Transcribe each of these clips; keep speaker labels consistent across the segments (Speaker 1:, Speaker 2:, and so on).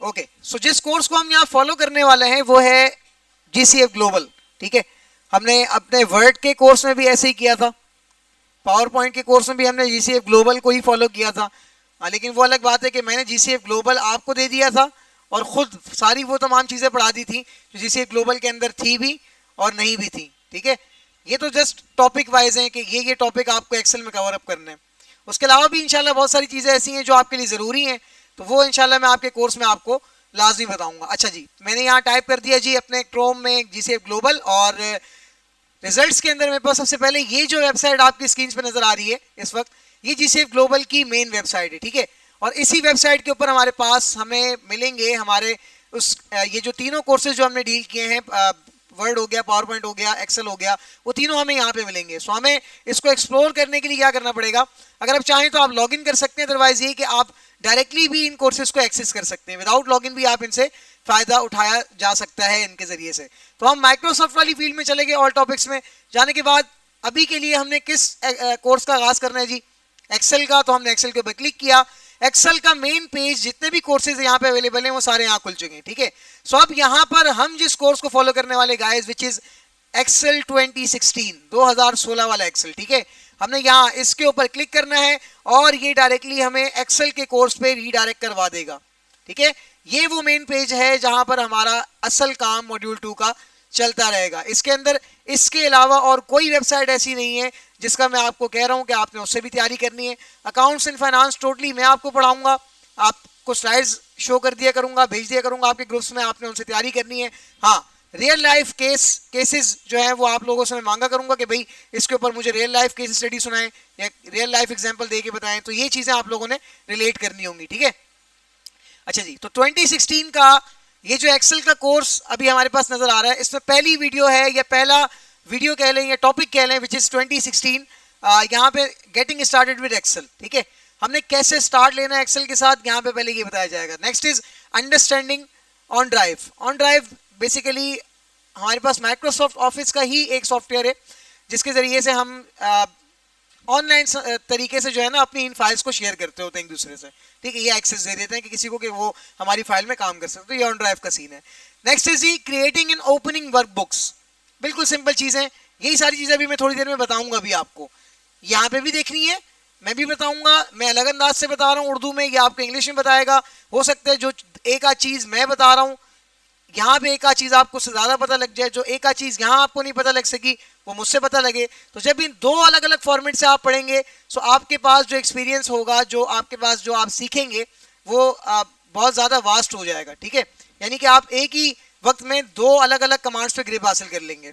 Speaker 1: Okay, सो जिस course को हम यहाँ फॉलो करने वाले हैं वो है GCF ग्लोबल। ठीक है, हमने अपने वर्ड के कोर्स में भी ऐसे ही किया था, पावर पॉइंट के कोर्स में भी हमने GCF ग्लोबल को ही फॉलो किया था। लेकिन वो अलग बात है कि मैंने GCF ग्लोबल आपको दे दिया था और खुद सारी वो तमाम चीज़ें पढ़ा दी थी जो GCF ग्लोबल के अंदर थी भी और नहीं भी थी। ठीक है, ये तो जस्ट टॉपिक वाइज हैं कि ये टॉपिक आपको एक्सेल में कवर अप करने हैं। उसके अलावा भी इंशाल्लाह बहुत सारी चीज़ें ऐसी हैं जो आपके लिए ज़रूरी हैं, तो वो इंशाल्लाह मैं आपके कोर्स में आपको लाजमी बताऊंगा। अच्छा जी, मैंने यहाँ टाइप कर दिया जी अपने क्रोम में GCF ग्लोबल, और रिजल्ट्स के अंदर मेरे पास सबसे पहले ये जो वेबसाइट आपकी स्क्रीन पे नजर आ रही है इस वक्त, ये GCF ग्लोबल की मेन वेबसाइट है। ठीक है, और इसी वेबसाइट के ऊपर हमारे पास हमें मिलेंगे हमारे उस ये जो तीनों कोर्सेज जो हमने डील किए हैं, वर्ड हो गया, पावर पॉइंट हो गया, एक्सेल हो गया, वो तीनों हमें यहाँ पे मिलेंगे। सो हमें इसको एक्सप्लोर करने के लिए क्या करना पड़ेगा, अगर आप चाहें तो आप लॉगिन कर सकते हैं, अदरवाइज ये कि आप डायरेक्टली भी इन कोर्सेज को एक्सेस कर सकते हैं, विदाउट लॉगिन भी आप इनसे फायदा उठाया जा सकता है इनके जरिए से। तो हम माइक्रोसॉफ्ट वाली फील्ड में चले गए ऑल टॉपिक्स में जाने के बाद अभी के लिए हमने किस कोर्स का आगाज करना है जी, एक्सेल का। तो हमने एक्सेल के ऊपर क्लिक किया, एक्सेल का मेन पेज जितने भी कोर्सेज यहाँ पे अवेलेबल हैं वो सारे यहाँ खुल चुके हैं। ठीक है, सो अब यहाँ पर हम जिस कोर्स को फॉलो करने वाले गाइस, विच इज एक्सेल 2016 वाला एक्सेल। ठीक है, हमने यहाँ इसके ऊपर क्लिक करना है और ये डायरेक्टली हमें एक्सेल के कोर्स पे रीडायरेक्ट करवा देगा। ठीक है, ये वो मेन पेज है जहां पर हमारा असल काम मॉड्यूल 2 का चलता रहेगा। इसके अंदर इसके अलावा और कोई वेबसाइट ऐसी नहीं है जिसका मैं आपको कह रहा हूं कि आपने उससे भी तैयारी करनी है। अकाउंट्स एंड फाइनेंस टोटली मैं आपको पढ़ाऊंगा, आपको स्लाइड्स शो कर दिया करूंगा, भेज दिया करूंगा आपके ग्रुप्स में, आपने उनसे तैयारी करनी है। हाँ, रियल लाइफ केसेस जो है वो आप लोगों से मैं मांगा करूंगा कि भाई इसके ऊपर मुझे रियल लाइफ केस स्टडी सुनाएं या रियल लाइफ एग्जांपल दे के बताएं, तो ये चीजें आप लोगों ने रिलेट करनी होंगी। ठीक है, अच्छा जी, तो 2016 का ये जो एक्सेल का कोर्स अभी हमारे पास नजर आ रहा है, इसमें पहली वीडियो है या पहला वीडियो कह लें या टॉपिक कह लें, विच इज 2016। यहाँ पे गेटिंग स्टार्टेड विद एक्सेल। ठीक है, हमने कैसे स्टार्ट लेना है एक्सेल के साथ, यहाँ पे पहले ये बताया जाएगा। Next is understanding on drive. On drive basically हमारे पास माइक्रोसॉफ्ट ऑफिस का ही एक सॉफ्टवेयर है जिसके जरिए से हम ऑनलाइन तरीके से जो है ना अपनी इन फाइल्स को शेयर करते होते हैं एक दूसरे से। ठीक है, ये एक्सेस दे देते हैं कि किसी को कि वो हमारी फाइल में काम कर सकते, तो ये ऑन ड्राइव का सीन है। नेक्स्ट इज जी क्रिएटिंग एंड ओपनिंग वर्कबुक्स। बिल्कुल सिंपल चीजें, यही सारी चीजें अभी मैं थोड़ी देर में बताऊंगा। अभी आपको यहाँ पे भी देखनी है, मैं भी बताऊंगा, मैं अलग अंदाज से बता रहा हूँ उर्दू में, या आपको इंग्लिश में बताएगा। हो सकता है जो एक आध चीज मैं बता रहा हूँ यहाँ पे एक आध चीज आपको से ज्यादा पता लग जाए, जो एक आध चीज यहाँ आपको नहीं पता लग सकी वो मुझसे पता लगे। तो जब इन दो अलग अलग फॉर्मेट से आप पढ़ेंगे तो आपके पास जो एक्सपीरियंस होगा, जो आपके पास जो आप सीखेंगे वो बहुत ज्यादा वास्ट हो जाएगा। ठीक है, यानी कि आप एक ही वक्त में दो अलग अलग कमांड्स पे ग्रिप हासिल कर लेंगे।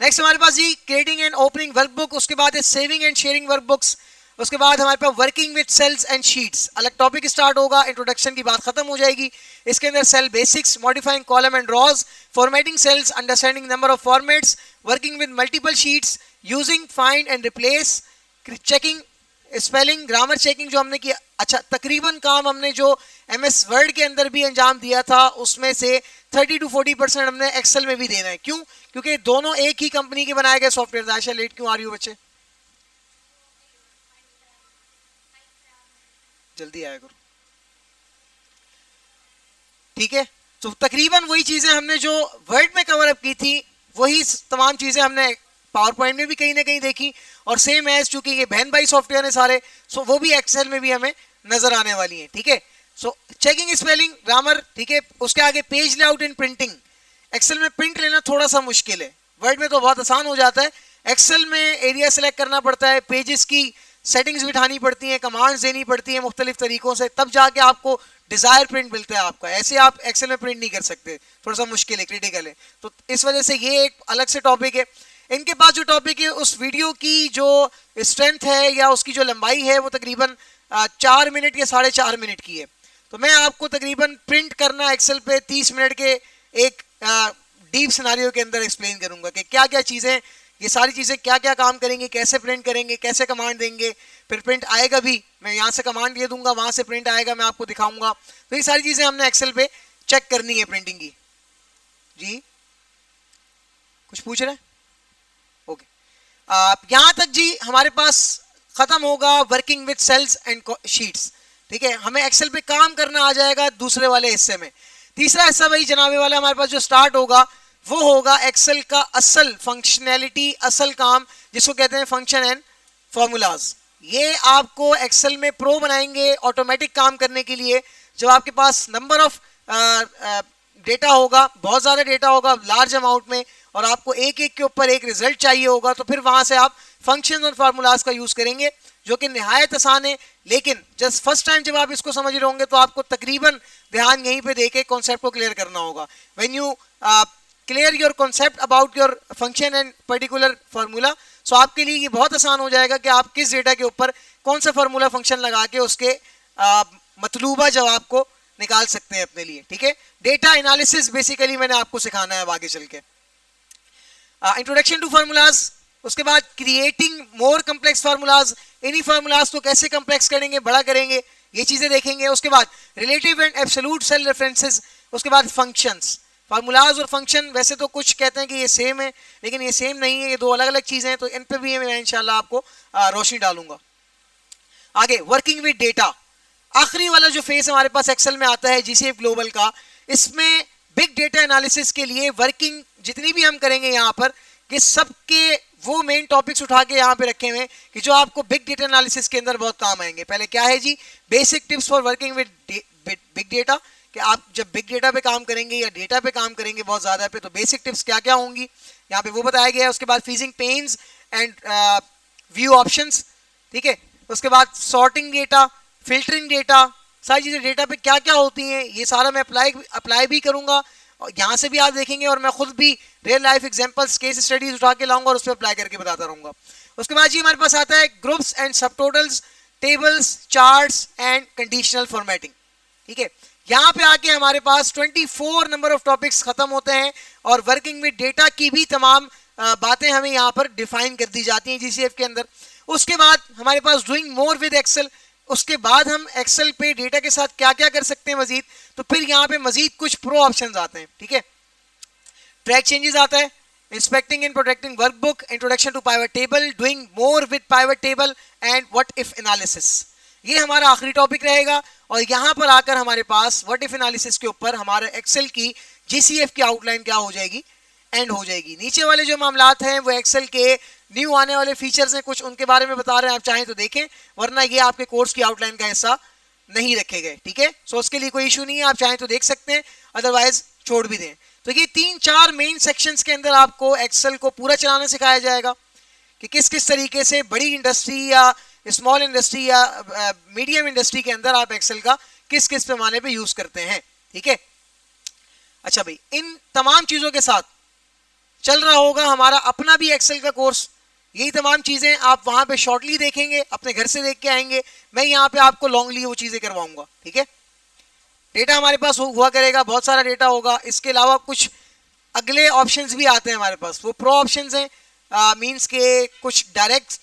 Speaker 1: नेक्स्ट हमारे पास जी क्रिएटिंग एंड ओपनिंग वर्कबुक, उसके बाद है सेविंग एंड शेयरिंग वर्कबुक्स, उसके बाद हमारे पास working with cells and sheets. अलग टॉपिक स्टार्ट होगा, इंट्रोडक्शन की बात खत्म हो जाएगी। इसके अंदर cell basics, modifying column and rows, formatting cells, understanding number of formats, working with multiple sheets, using find and replace, checking spelling, grammar checking जो हमने किया। अच्छा, तकरीबन काम हमने जो MS वर्ड के अंदर भी अंजाम दिया था उसमें से 30 to 40% हमने एक्सेल में भी देना है। क्यों? क्योंकि दोनों एक ही कंपनी के बनाए गए सॉफ्टवेयर। आयशा लेट क्यों आ रही हो बच्चे, जल्दी आया करो। ठीक है, तो तकरीबन वही चीजें हमने जो वर्ड में कवर अप की थी वही तमाम चीजें हमने पावर पॉइंट में भी कहीं ना कहीं देखी, और सेम एज चूंकि ये बहन भाई सॉफ्टवेयर है सारे, सो वो भी एक्सेल में भी हमें नजर आने वाली है। ठीक है, सो चेकिंग स्पेलिंग, ग्रामर। ठीक है, उसके आगे page layout and printing. Excel में प्रिंट लेना थोड़ा सा मुश्किल है, वर्ड में तो बहुत आसान हो जाता है। एक्सेल में एरिया सेलेक्ट करना पड़ता है, पेजेस की सेटिंग्स बिठानी पड़ती हैं, कमांड्स देनी पड़ती हैं मुख्तलिफ तरीकों से, तब जाके आपको डिजायर प्रिंट मिलता है आपका। ऐसे आप एक्सेल में प्रिंट नहीं कर सकते, थोड़ा सा मुश्किल है, क्रिटिकल है। तो इस वजह से ये एक अलग से टॉपिक है। इनके पास जो टॉपिक है उस वीडियो की जो स्ट्रेंथ है या उसकी जो लंबाई है वो तकरीबन 4 मिनट या 4.5 मिनट की है। तो मैं आपको तकरीबन प्रिंट करना एक्सेल पे 30 मिनट के एक डीप सिनारियो के अंदर एक्सप्लेन करूंगा कि क्या क्या चीज़ें, ये सारी चीज़ें क्या क्या काम करेंगे, कैसे प्रिंट करेंगे, कैसे कमांड देंगे, फिर प्रिंट आएगा भी, मैं यहाँ से कमांड दे दूंगा, वहाँ से प्रिंट आएगा, मैं आपको दिखाऊंगा। तो ये सारी चीज़ें हमने एक्सेल पे चेक करनी है प्रिंटिंग की। जी कुछ पूछ रहे हैं? ओके, यहाँ तक जी हमारे पास खत्म होगा working with cells and sheets. ठीक है, हमें एक्सेल पे काम करना आ जाएगा दूसरे वाले हिस्से में। तीसरा हिस्सा भाई जनाबे वाला हमारे पास जो स्टार्ट होगा वो होगा एक्सेल का असल फंक्शनैलिटी, असल काम, जिसको कहते हैं फंक्शन एंड फॉर्मूलाज। ये आपको एक्सेल में प्रो बनाएंगे ऑटोमेटिक काम करने के लिए। जब आपके पास नंबर ऑफ डेटा होगा, बहुत ज़्यादा डेटा होगा लार्ज अमाउंट में, और आपको एक एक के ऊपर एक रिजल्ट चाहिए होगा, तो फिर वहाँ से आप फंक्शन और फार्मूलाज का यूज़ करेंगे, जो कि निहायत आसान है। लेकिन जस्ट फर्स्ट टाइम जब आप इसको समझ रहे होंगे तो आपको तकरीबन ध्यान यहीं पे देके कॉन्सेप्ट को क्लियर करना होगा। When you clear your concept about your function and particular formula, so आपके लिए ये बहुत आसान हो जाएगा कि आप किस डेटा के ऊपर कौन सा फार्मूला फंक्शन लगा के उसके मतलूबा जवाब को निकाल सकते हैं अपने लिए। ठीक है, डेटा एनालिसिस बेसिकली मैंने आपको सिखाना है अब आगे चल के। इंट्रोडक्शन टू फार्मूलाज, उसके बाद क्रिएटिंग मोर कम्प्लेक्स फार्मूलाज, इन्हीं फार्मूलाज को कैसे कम्प्लेक्स करेंगे, बड़ा करेंगे, ये चीजें देखेंगे। उसके बाद relative and absolute cell references, उसके बाद फंक्शंस। फार्मूलाज और फंक्शन वैसे तो कुछ कहते हैं कि ये सेम है, लेकिन ये सेम नहीं है, ये दो अलग अलग चीजें हैं, तो इन पे भी मैं इंशाल्लाह आपको रोशनी डालूंगा। आगे वर्किंग विद डेटा, आखिरी वाला जो फेज हमारे पास एक्सेल में आता है जीसीएफ ग्लोबल का, इसमें बिग डेटा एनालिसिस के लिए वर्किंग जितनी भी हम करेंगे यहाँ पर, कि सबके वो मेन टॉपिक्स उठा के यहाँ पे रखे हुए हैं कि जो आपको बिग डेटा एनालिसिस के अंदर बहुत काम आएंगे। पहले क्या है जी, basic tips for working with big data, कि आप जब बिग डेटा पे काम करेंगे या डेटा पे काम करेंगे बहुत ज़्यादा पे, तो बेसिक टिप्स क्या क्या होंगी यहाँ पे वो बताया गया है। उसके बाद फीजिंग पेन्स एंड व्यू ऑप्शंस, ठीक है। उसके बाद सॉर्टिंग डेटा, फिल्टरिंग डेटा, सारी चीज़ें डेटा पे क्या क्या होती हैं, ये सारा मैं अप्लाई भी करूँगा, और यहाँ से भी आप देखेंगे, और मैं खुद भी real life examples, case studies उठा के लाऊंगा और उस पर अप्लाई करके बताता रहूँगा। उसके बाद जी हमारे पास आता है ग्रुप्स एंड सब totals, tables, charts and conditional formatting. ठीक है, यहाँ पे आके हमारे पास 24 नंबर ऑफ टॉपिक्स खत्म होते हैं, और वर्किंग विद डेटा की भी तमाम बातें हमें यहाँ पर डिफाइन कर दी जाती हैं जीसीएफ के अंदर। उसके बाद हमारे पास डूइंग मोर विद एक्सेल, उसके बाद हम एक्सेल पे डेटा के साथ क्या क्या कर सकते हैं मजीद, तो फिर यहाँ पे मजीद कुछ प्रो ऑप्शंस आते हैं। ठीक है, ट्रैक चेंजेस आता है, inspecting and protecting workbook, introduction to pivot table, doing more with pivot table and what if analysis, ये हमारा आखिरी टॉपिक रहेगा। और यहाँ पर आकर हमारे पास व्हाट इफ एनालिसिस के ऊपर हमारे एक्सेल की जीसीएफ की आउटलाइन क्या हो जाएगी, एंड हो जाएगी। नीचे वाले जो मामलात हैं वो एक्सेल के न्यू आने वाले फीचर्स हैं, कुछ उनके बारे में बता रहे हैं, आप चाहें तो देखें, वरना ये आपके कोर्स की आउटलाइन का हिस्सा नहीं रखे गए। ठीक है, सो उसके लिए कोई इशू नहीं है, आप चाहें तो देख सकते हैं, अदरवाइज छोड़ भी दें। तो ये 3-4 मेन सेक्शंस के अंदर आपको एक्सेल को पूरा चलाना सिखाया जाएगा, कि किस किस तरीके से बड़ी इंडस्ट्री या स्मॉल इंडस्ट्री या मीडियम इंडस्ट्री के अंदर आप एक्सेल का किस किस पैमाने पे यूज करते हैं। ठीक है, अच्छा भाई, इन तमाम चीजों के साथ चल रहा होगा हमारा अपना भी एक्सेल का कोर्स। यही तमाम चीजें आप वहां पे शॉर्टली देखेंगे, अपने घर से देख के आएंगे, मैं यहाँ पे आपको लॉन्गली वो चीजें करवाऊंगा। ठीक है, डेटा हमारे पास हुआ करेगा, बहुत सारा डेटा होगा। इसके अलावा कुछ अगले ऑप्शंस भी आते हैं हमारे पास, वो प्रो ऑप्शंस हैं, मींस के कुछ डायरेक्ट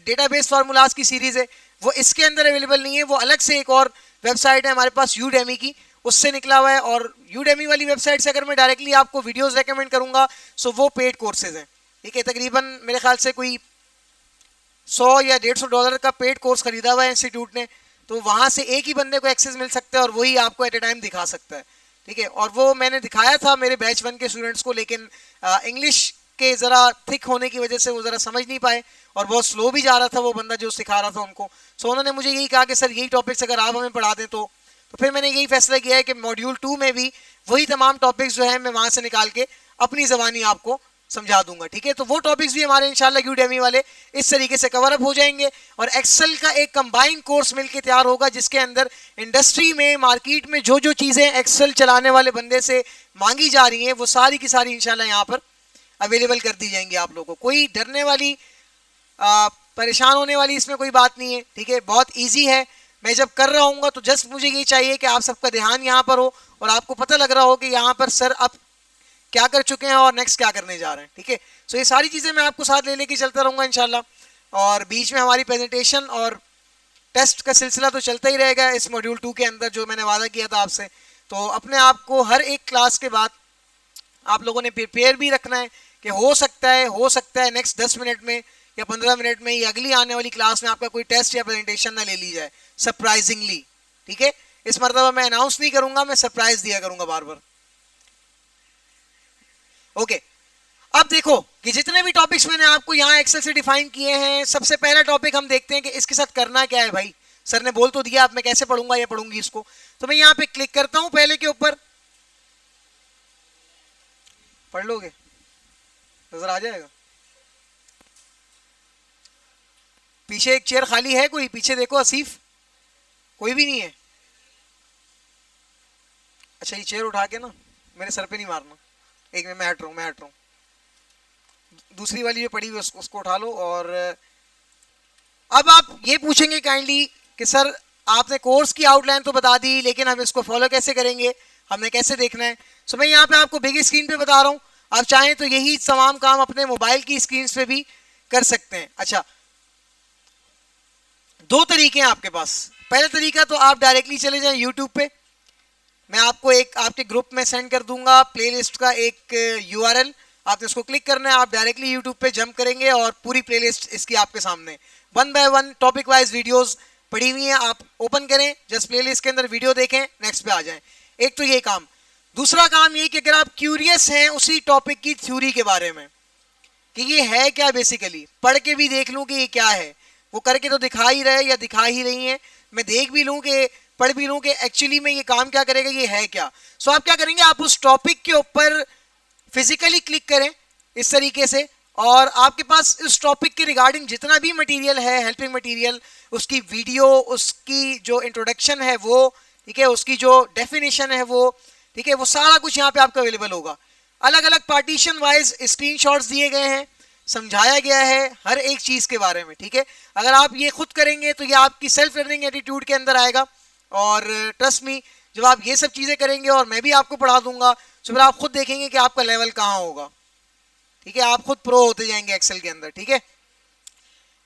Speaker 1: डेटाबेस फार्मूलाज की सीरीज है, वो इसके अंदर अवेलेबल नहीं है, वो अलग से एक और वेबसाइट है हमारे पास यूडेमी की, उससे निकला हुआ है। और यूडेमी वाली वेबसाइट से अगर मैं डायरेक्टली आपको वीडियोस रेकमेंड करूंगा, सो वो पेड कोर्सेज हैं। ठीक है, तकरीबन मेरे ख्याल से कोई 100 या $150 का पेड कोर्स खरीदा हुआ है इंस्टीट्यूट ने, तो वहाँ से एक ही बंदे को एक्सेस मिल सकता है और वही आपको एट ए टाइम दिखा सकता है। ठीक है, और वो मैंने दिखाया था मेरे बैच 1 के स्टूडेंट्स को, लेकिन इंग्लिश के ज़रा थिक होने की वजह से वो ज़रा समझ नहीं पाए, और बहुत स्लो भी जा रहा था वो बंदा जो सिखा रहा था उनको। सो उन्होंने मुझे यही कहा कि सर यही टॉपिक्स अगर आप हमें पढ़ा दें तो फिर मैंने यही फैसला किया है कि मॉड्यूल 2 में भी वही तमाम टॉपिक्स जो है मैं वहाँ से निकाल के अपनी ज़बानी आपको समझा दूंगा। ठीक है, तो वो टॉपिक्स भी हमारे इंशाल्लाह यूडेमी वाले इस तरीके से कवर अप हो जाएंगे, और एक्सेल का एक कंबाइंड कोर्स मिलके तैयार होगा, जिसके अंदर इंडस्ट्री में, मार्केट में जो जो चीज़ें एक्सेल चलाने वाले बंदे से मांगी जा रही हैं, वो सारी की सारी इंशाल्लाह यहाँ पर अवेलेबल कर दी जाएंगी आप लोगों को। कोई डरने वाली, परेशान होने वाली इसमें कोई बात नहीं है। ठीक है, बहुत ईजी है। मैं जब कर रहा हूँ तो जस्ट मुझे ये चाहिए कि आप सबका ध्यान यहाँ पर हो, और आपको पता लग रहा हो कि यहाँ पर सर अब क्या कर चुके हैं और नेक्स्ट क्या करने जा रहे हैं। ठीक है, सो ये सारी चीज़ें मैं आपको साथ ले लेके चलता रहूँगा इंशाल्लाह, और बीच में हमारी प्रेजेंटेशन और टेस्ट का सिलसिला तो चलता ही रहेगा इस मॉड्यूल 2 के अंदर, जो मैंने वादा किया था आपसे। तो अपने आप को हर एक क्लास के बाद आप लोगों ने प्रिपेयर भी रखना है कि हो सकता है नेक्स्ट 10 मिनट में या 15 मिनट में या अगली आने वाली क्लास में आपका कोई टेस्ट या प्रेजेंटेशन ना ले ली जाए। सरप्राइजिंगली, ठीक है। इस मर्तबा मैं अनाउंस नहीं करूंगा, मैं सरप्राइज दिया करूंगा बार बार। ओके, अब देखो कि जितने भी टॉपिक्स मैंने आपको यहाँ एक्सेल से डिफाइन किए हैं, सबसे पहला टॉपिक हम देखते हैं कि इसके साथ करना क्या है। भाई सर ने बोल तो दिया, अब मैं कैसे पढ़ूंगा या पढ़ूंगी इसको। तो मैं यहाँ पे क्लिक करता हूं पहले के ऊपर, पढ़ लोगे, नजर आ जाएगा। पीछे एक चेयर खाली है, कोई पीछे देखो, आसिफ, कोई भी नहीं है। अच्छा, ये चेयर उठा के ना मेरे सर पे नहीं मारना, एक मिनट, मैं हट रहा हूँ। दूसरी वाली जो पड़ी हुई उसको उठा लो। और अब आप ये पूछेंगे काइंडली कि सर आपने कोर्स की आउटलाइन तो बता दी, लेकिन हम इसको फॉलो कैसे करेंगे, हमने कैसे देखना है। सो मैं यहाँ पे आपको बिग स्क्रीन पे बता रहा हूँ, आप चाहें तो यही तमाम काम अपने मोबाइल की स्क्रीन पे भी कर सकते हैं। अच्छा, दो तरीके हैं आपके पास। पहला तरीका तो आप डायरेक्टली चले जाएं यूट्यूब पे, मैं आपको एक आपके ग्रुप में सेंड कर दूंगा प्लेलिस्ट का एक यूआरएल, आपने उसको क्लिक करना है, आप डायरेक्टली यूट्यूब पे जंप करेंगे और पूरी प्लेलिस्ट इसकी आपके सामने one by one topic wise videos पड़ी हुई हैं। आप ओपन करें, जस्ट प्लेलिस्ट के अंदर वीडियो देखें, नेक्स्ट पे आ जाएं। एक तो ये काम। दूसरा काम ये कि अगर आप क्यूरियस हैं उसी टॉपिक की थ्योरी के बारे में कि ये है क्या, बेसिकली पढ़ के भी देख लूं कि ये क्या है, वो करके तो दिखा ही रहे या दिखा ही रही है, मैं देख भी लूं कि पढ़ भी लूं कि एक्चुअली में ये काम क्या करेगा, ये है क्या। सो आप क्या करेंगे, आप उस टॉपिक के ऊपर फिजिकली क्लिक करें इस तरीके से, और आपके पास इस टॉपिक के रिगार्डिंग जितना भी मटेरियल है, हेल्पिंग मटेरियल, उसकी वीडियो, उसकी जो इंट्रोडक्शन है वो, ठीक है, उसकी जो डेफिनेशन है वो, ठीक है, वो सारा कुछ यहाँ पे आपको अवेलेबल होगा। अलग अलग पार्टीशन वाइज स्क्रीनशॉट्स दिए गए हैं, समझाया गया है हर एक चीज के बारे में, ठीक है। अगर आप ये खुद करेंगे तो ये आपकी सेल्फ लर्निंग एटीट्यूड के अंदर आएगा, और ट्रस्ट मी, जब आप ये सब चीजें करेंगे और मैं भी आपको पढ़ा दूंगा, तो फिर आप खुद देखेंगे कि आपका लेवल कहाँ होगा, ठीक है, आप खुद प्रो होते जाएंगे एक्सेल के अंदर, ठीक है।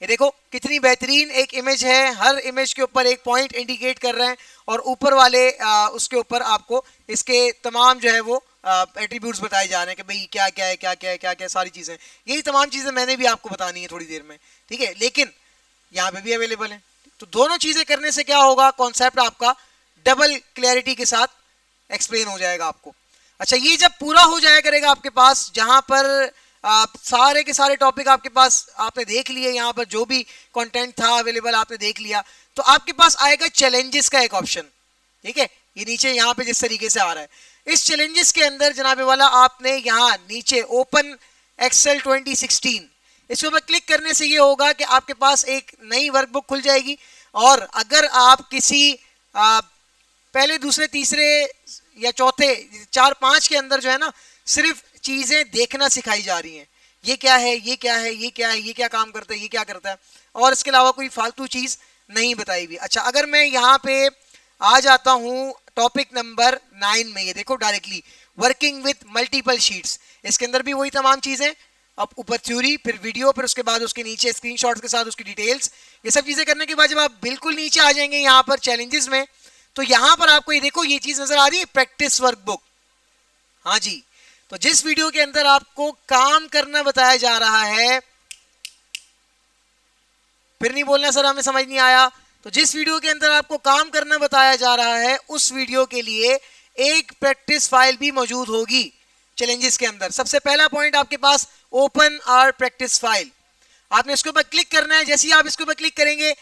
Speaker 1: ये देखो कितनी बेहतरीन एक इमेज है, हर इमेज के ऊपर एक पॉइंट इंडिकेट कर रहे हैं, और ऊपर वाले उसके ऊपर आपको इसके तमाम जो है वो एट्रीब्यूट्स बताए जा रहे हैं कि भाई क्या क्या है, क्या क्या है, क्या क्या सारी चीजें। यही तमाम चीजें मैंने भी आपको बतानी है थोड़ी देर में, ठीक है, लेकिन यहाँ पे भी अवेलेबल है। तो दोनों चीजें करने से क्या होगा, कॉन्सेप्ट आपका डबल क्लैरिटी के साथ एक्सप्लेन हो जाएगा आपको। अच्छा, ये जब पूरा हो जाया करेगा आपके पास, जहां पर सारे के सारे टॉपिक आपके पास आपने देख लिए, यहाँ पर जो भी कंटेंट था अवेलेबल आपने देख लिया, तो आपके पास आएगा चैलेंजेस का एक ऑप्शन, ठीक है, ये नीचे यहाँ पे जिस तरीके से आ रहा है। इस चैलेंजेस के अंदर जनाबे वाला आपने यहाँ नीचे ओपन एक्सेल 2016, इसके ऊपर क्लिक करने से ये होगा कि आपके पास एक नई वर्कबुक खुल जाएगी, और अगर आप किसी पहले, दूसरे, तीसरे या चौथे, 4-5 के अंदर जो है ना, सिर्फ चीजें देखना सिखाई जा रही हैं, ये क्या है, ये क्या है, ये क्या है, ये क्या काम करता है, ये क्या करता है, और इसके अलावा कोई फालतू चीज नहीं बताई हुई। अच्छा, अगर मैं यहाँ पे आ जाता हूँ टॉपिक नंबर 9 में, ये देखो directly working with multiple sheets, इसके अंदर भी वही तमाम चीजें, अब ऊपर थ्योरी, फिर वीडियो, फिर उसके बाद उसके नीचे स्क्रीनशॉट्स के साथ उसकी डिटेल्स, ये सब चीजें करने के बाद जब आप बिल्कुल नीचे आ जाएंगे यहाँ पर चैलेंजेस में, तो यहाँ पर आपको ये देखो ये चीज नजर आ रही है, प्रैक्टिस वर्कबुक। हाँ जी, तो जिस वीडियो के अंदर आपको काम करना बताया जा रहा है, फिर नहीं बोलना सर हमें समझ नहीं आया, तो जिस वीडियो के अंदर आपको काम करना बताया जा रहा है, उस वीडियो के लिए एक प्रैक्टिस फाइल भी मौजूद होगी चैलेंजेस के अंदर। सबसे पहला पॉइंट आपके पास ओपन आवर प्रैक्टिस फाइल, आपने इसके ऊपर क्लिक करना है। जैसे ही आप इसके ऊपर क्लिक करेंगे,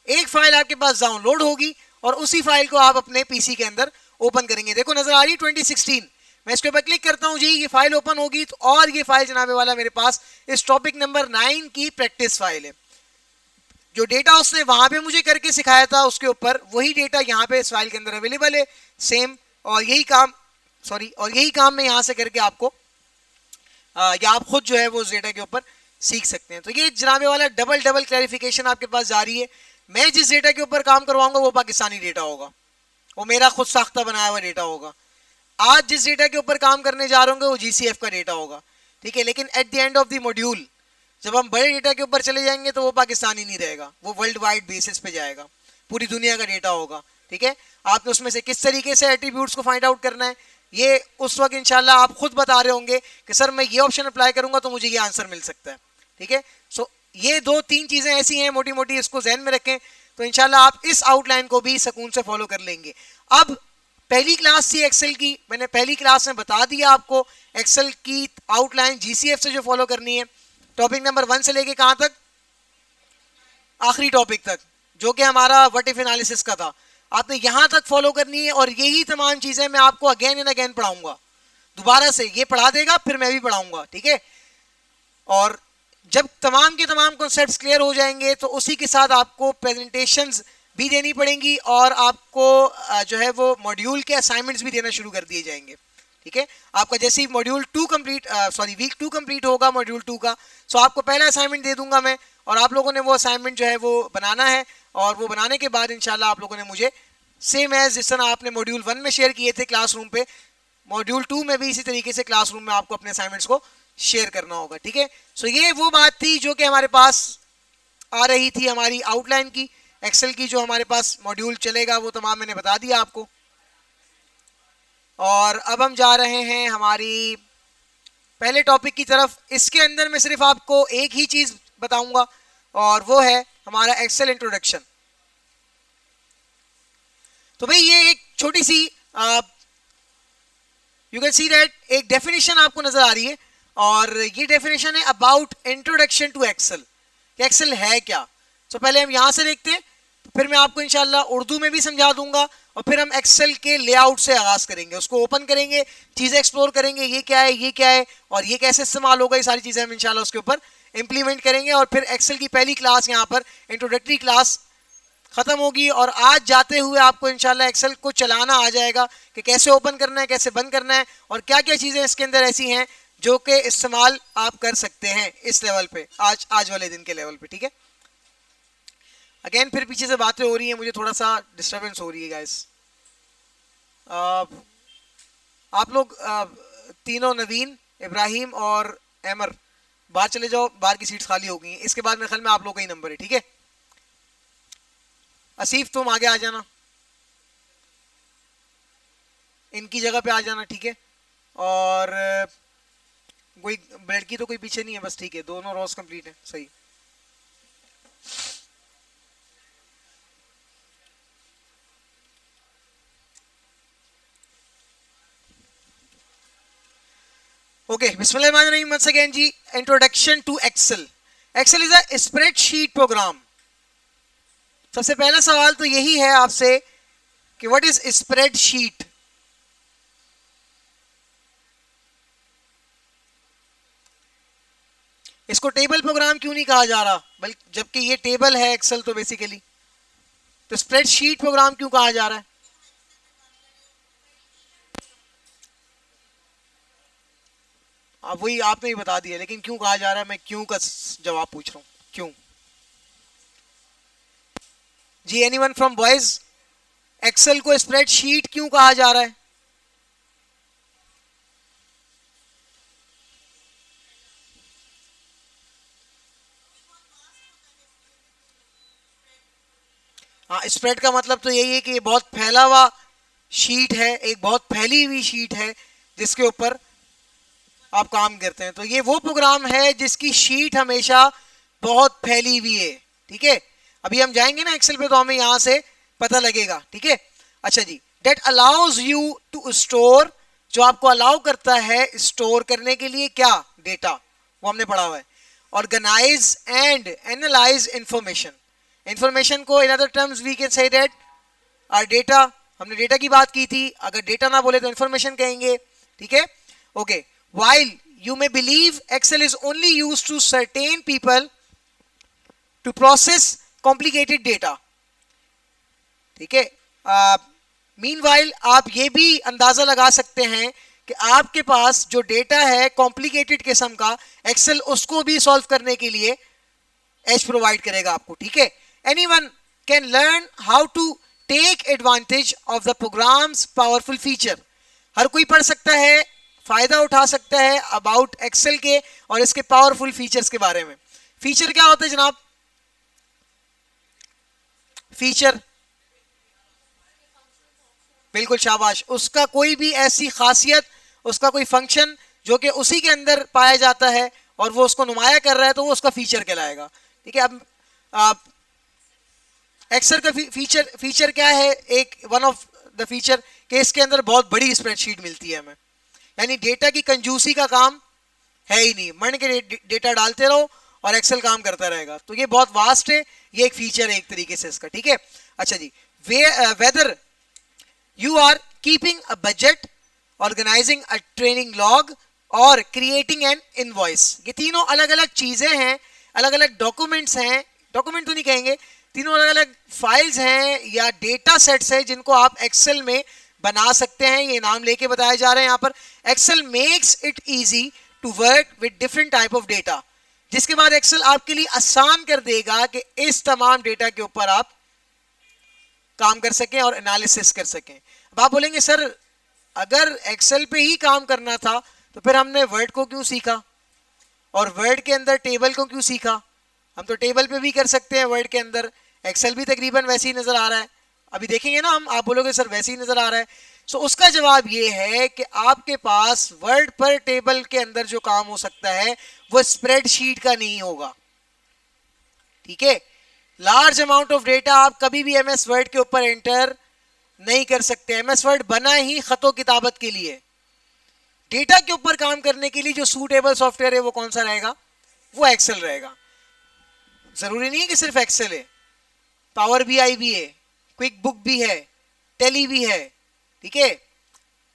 Speaker 1: एक फाइल आपके पास डाउनलोड होगी, और उसी फाइल को आप अपने पीसी के अंदर ओपन करेंगे। देखो नजर आ रही है 2016, मैं इसके ऊपर क्लिक करता हूं जी, ये फाइल ओपन होगी, तो और ये फाइल जनाबे वाला मेरे पास इस टॉपिक नंबर 9 की प्रैक्टिस फाइल है। जो डेटा उसने वहां पे मुझे करके सिखाया था उसके ऊपर, वही डेटा यहाँ पे इस फाइल के अंदर अवेलेबल है सेम, और यही काम मैं यहाँ से करके आपको या आप खुद जो है वो उस डेटा के ऊपर सीख सकते हैं। तो ये जनाबे वाला डबल क्लैरिफिकेशन आपके पास जारी है। मैं जिस डेटा के ऊपर काम करवाऊंगा वो पाकिस्तानी डेटा होगा, वो मेरा खुद साख्ता बनाया हुआ डेटा होगा। आज जिस डेटा के ऊपर काम करने जा रहे होंगे वो जीसीएफ का डेटा होगा, ठीक है, लेकिन at the end of the module जब हम बड़े डेटा के ऊपर चले जाएंगे तो वो पाकिस्तानी नहीं रहेगा, वो वर्ल्ड वाइड बेसिस पे जाएगा, पूरी दुनिया का डेटा होगा, ठीक है। आपने उसमें से किस तरीके से एट्रीब्यूट्स को फाइंड आउट करना है, ये उस वक्त इंशाल्लाह आप खुद बता रहे होंगे कि सर मैं ये ऑप्शन अप्लाई करूंगा तो मुझे ये आंसर मिल सकता है, ठीक है। सो ये 2-3 चीजें ऐसी हैं मोटी मोटी, इसको जहन में रखें। तो इंशाल्लाह आप इस आउटलाइन को भी सुकून से फॉलो कर लेंगे। अब पहली क्लास थी एक्सेल की, मैंने पहली क्लास में बता दिया आपको एक्सेल की आउटलाइन जीसीएफ से जो फॉलो करनी है, टॉपिक नंबर 1 से लेके कहां तक, आखिरी टॉपिक तक, जो कि हमारा व्हाट इफ एनालिसिस का था। आपने यहां तक फॉलो करनी है और यही तमाम चीजें मैं आपको अगेन एंड अगेन पढ़ाऊंगा, दोबारा से ये पढ़ा देगा फिर मैं भी पढ़ाऊंगा, ठीक है। और जब तमाम के तमाम कॉन्सेप्ट्स क्लियर हो जाएंगे तो उसी के साथ आपको प्रेजेंटेशंस भी देनी पड़ेंगी और आपको जो है वो मॉड्यूल के असाइनमेंट्स भी देना शुरू कर दिए जाएंगे, ठीक है। आपका जैसे ही मॉड्यूल 2 कंप्लीट वीक 2 कंप्लीट होगा मॉड्यूल 2 का, सो आपको पहला असाइनमेंट दे दूंगा मैं और आप लोगों ने वो असाइनमेंट जो है वो बनाना है और वो बनाने के बाद इंशाल्लाह आप लोगों ने मुझे सेम एज जिस तरह आपने मॉड्यूल 1 में शेयर किए थे क्लासरूम पे, मॉड्यूल 2 में भी इसी तरीके से क्लासरूम में आपको अपने असाइनमेंट्स को शेयर करना होगा, ठीक है। सो ये वो बात थी जो कि हमारे पास आ रही थी हमारी आउटलाइन की, एक्सेल की जो हमारे पास मॉड्यूल चलेगा वो तमाम मैंने बता दिया आपको। और अब हम जा रहे हैं हमारी पहले टॉपिक की तरफ। इसके अंदर मैं सिर्फ आपको एक ही चीज बताऊंगा और वो है हमारा एक्सेल इंट्रोडक्शन। तो भाई ये एक छोटी सी यू कैन सी दैट एक डेफिनेशन आपको नजर आ रही है और ये डेफिनेशन है about introduction to Excel. Excel है क्या? तो पहले हम यहां से देखते हैं, फिर मैं आपको इंशाल्लाह उर्दू में भी समझा दूंगा और फिर हम एक्सेल के लेआउट से आगाज करेंगे, उसको ओपन करेंगे, चीजें एक्सप्लोर करेंगे, ये क्या है, ये क्या है और ये कैसे इस्तेमाल होगा, ये सारी चीजें हम इंशाल्लाह उसके ऊपर इंप्लीमेंट करेंगे। और फिर एक्सेल की पहली क्लास यहाँ पर इंट्रोडक्टरी क्लास खत्म होगी और आज जाते हुए आपको इंशाल्लाह एक्सेल को चलाना आ जाएगा कि कैसे ओपन करना है, कैसे बंद करना है और क्या क्या चीजें इसके अंदर ऐसी हैं जो कि इस्तेमाल आप कर सकते हैं इस लेवल पे, आज वाले दिन के लेवल पे, ठीक है। अगेन फिर पीछे से बातें हो रही हैं, मुझे थोड़ा सा डिस्टरबेंस हो रही है गाइस। आप लोग तीनों नवीन, इब्राहिम और अमर बाहर चले जाओ, बाहर की सीट्स खाली हो गई हैं। इसके बाद मेरे ख्याल में आप लोग का ही नंबर है, ठीक है। आसिफ तुम आगे आ जाना, इनकी जगह पे आ जाना, ठीक है। और कोई लड़की तो कोई पीछे नहीं है, बस ठीक है, दोनों रोज कंप्लीट है, सही। ओके, बिस्मिल्लाहिर्रहमानिर्रहीम। once again जी, introduction to Excel. Excel is a spreadsheet program. सबसे पहला सवाल तो यही है आपसे कि व्हाट इज स्प्रेडशीट। इसको टेबल प्रोग्राम क्यों नहीं कहा जा रहा, बल्कि जबकि ये टेबल है एक्सेल तो बेसिकली, तो स्प्रेडशीट प्रोग्राम क्यों कहा जा रहा है? अब वही आपने ही बता दिया, लेकिन क्यों कहा जा रहा है, मैं क्यों का जवाब पूछ रहा हूं, क्यों जी। एनीवन फ्रॉम बॉयज, एक्सेल को स्प्रेडशीट क्यों कहा जा रहा है? हाँ, स्प्रेड का मतलब तो यही है कि ये बहुत फैला हुआ शीट है, एक बहुत फैली हुई शीट है जिसके ऊपर आप काम करते हैं। तो ये वो प्रोग्राम है जिसकी शीट हमेशा बहुत फैली हुई है, ठीक है। अभी हम जाएंगे ना एक्सेल पे तो हमें यहां से पता लगेगा, ठीक है। अच्छा जी, date allows you to store, जो आपको अलाउ करता है स्टोर करने के लिए क्या, डेटा, वो हमने पढ़ा हुआ है। Organise and analyse information, information को in other terms we can say that are data, हमने डेटा की बात की थी, अगर डेटा ना बोले तो इंफॉर्मेशन कहेंगे, ठीक है। Okay, while you may believe Excel is only used to certain people to process complicated data, ठीक है। meanwhile आप ये भी अंदाजा लगा सकते हैं कि आपके पास जो डेटा है कॉम्प्लिकेटेड किस्म का, एक्सेल उसको भी सॉल्व करने के लिए एज प्रोवाइड करेगा आपको, ठीक है। Anyone can learn how to take advantage of the program's powerful feature, हर कोई पढ़ सकता है, फायदा उठा सकता है अबाउट एक्सेल के और इसके पावरफुल फीचर्स के बारे में। फीचर क्या होता है जनाब? फीचर, बिल्कुल शाबाश, उसका कोई भी ऐसी खासियत, उसका कोई फंक्शन जो कि उसी के अंदर पाया जाता है और वो उसको नुमाया कर रहा है तो वो उसका फीचर कहलाएगा, ठीक है। अब एक्सेल का फीचर क्या है, एक वन ऑफ द फीचर कि इसके अंदर बहुत बड़ी स्प्रेडशीट मिलती है हमें, यानी डेटा की कंजूसी का काम है ही नहीं, मन के डेटा डालते रहो और एक्सेल काम करता रहेगा। तो ये बहुत वास्ट है, ये एक फीचर है एक तरीके से इसका, ठीक है। अच्छा जी, whether you are keeping a budget, organising a training log और क्रिएटिंग एन इनवॉइस, ये तीनों अलग अलग चीजें हैं, अलग अलग डॉक्यूमेंट्स हैं, डॉक्यूमेंट तो नहीं कहेंगे, तीनों अलग अलग फाइल्स हैं या डेटा सेट्स हैं जिनको आप एक्सेल में बना सकते हैं। ये नाम लेके बताए जा रहे हैं यहाँ पर। Excel makes it easy to work with different type of data, जिसके बाद एक्सेल आपके लिए आसान कर देगा कि इस तमाम डेटा के ऊपर आप काम कर सकें और एनालिसिस कर सकें। अब आप बोलेंगे सर अगर एक्सेल पे ही काम करना था तो फिर हमने वर्ड को क्यों सीखा और वर्ड के अंदर टेबल को क्यों सीखा? हम तो टेबल पे भी कर सकते हैं वर्ड के अंदर, एक्सेल भी तकरीबन वैसे ही नजर आ रहा है, अभी देखेंगे ना हम। आप बोलोगे सर वैसे ही नजर आ रहा है, सो उसका जवाब ये है कि आपके पास वर्ड पर टेबल के अंदर जो काम हो सकता है वो स्प्रेडशीट का नहीं होगा, ठीक है। लार्ज अमाउंट ऑफ डेटा आप कभी भी एमएस वर्ड के ऊपर एंटर नहीं कर सकते। एमएस वर्ड बना ही खतो किताबत के लिए, डेटा के ऊपर काम करने के लिए जो सूटेबल सॉफ्टवेयर है वो कौन सा रहेगा? वो एक्सेल रहेगा। जरूरी नहीं है कि सिर्फ एक्सेल है, पावर बीआई भी है, क्विक बुक भी है, टेली भी है, ठीक है,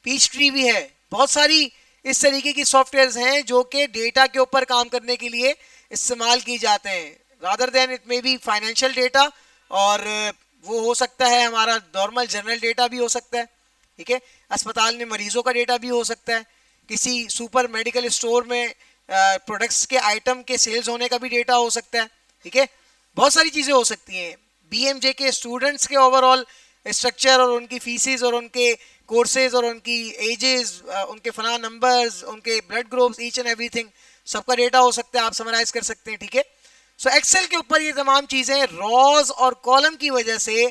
Speaker 1: पीच ट्री भी है, बहुत सारी इस तरीके की सॉफ्टवेयर्स हैं जो कि डेटा के ऊपर काम करने के लिए इस्तेमाल की जाते हैं। Rather than it may be financial data, और वो हो सकता है हमारा नॉर्मल जनरल डेटा भी हो सकता है, ठीक है। अस्पताल में मरीजों का डेटा भी हो सकता है, किसी सुपर मेडिकल स्टोर में प्रोडक्ट्स के आइटम के सेल्स होने का भी डेटा हो सकता है, ठीक है। बहुत सारी चीज़ें हो सकती हैं। बीएमजे के स्टूडेंट्स के ओवरऑल स्ट्रक्चर और उनकी फीसिस और उनके कोर्सेज और उनकी एजेस, उनके फला नंबर्स, उनके blood groups, each and everything, सबका डेटा हो सकता है, आप समराइज कर सकते हैं, ठीक है। सो एक्सेल के ऊपर ये तमाम चीज़ें रॉज और कॉलम की वजह से,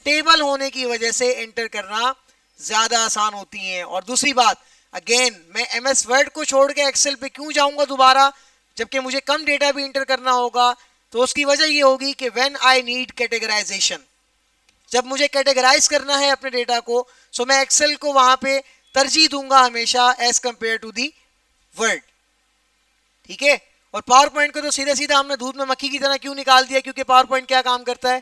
Speaker 1: टेबल होने की वजह से एंटर करना ज़्यादा आसान होती हैं। और दूसरी बात, अगेन मैं एमएस वर्ड को छोड़ के एक्सेल पे क्यों जाऊंगा दोबारा, जबकि मुझे कम डेटा भी एंटर करना होगा? तो उसकी वजह ये होगी कि व्हेन आई नीड कैटेगराइजेशन, जब मुझे कैटेगराइज करना है अपने डेटा को, सो मैं एक्सेल को वहां पे तरजीह दूंगा हमेशा as compare to the Word, ठीक है। और पावर पॉइंट को तो सीधा सीधा हमने दूध में मक्खी की तरह क्यों निकाल दिया? क्योंकि पावर पॉइंट क्या काम करता है?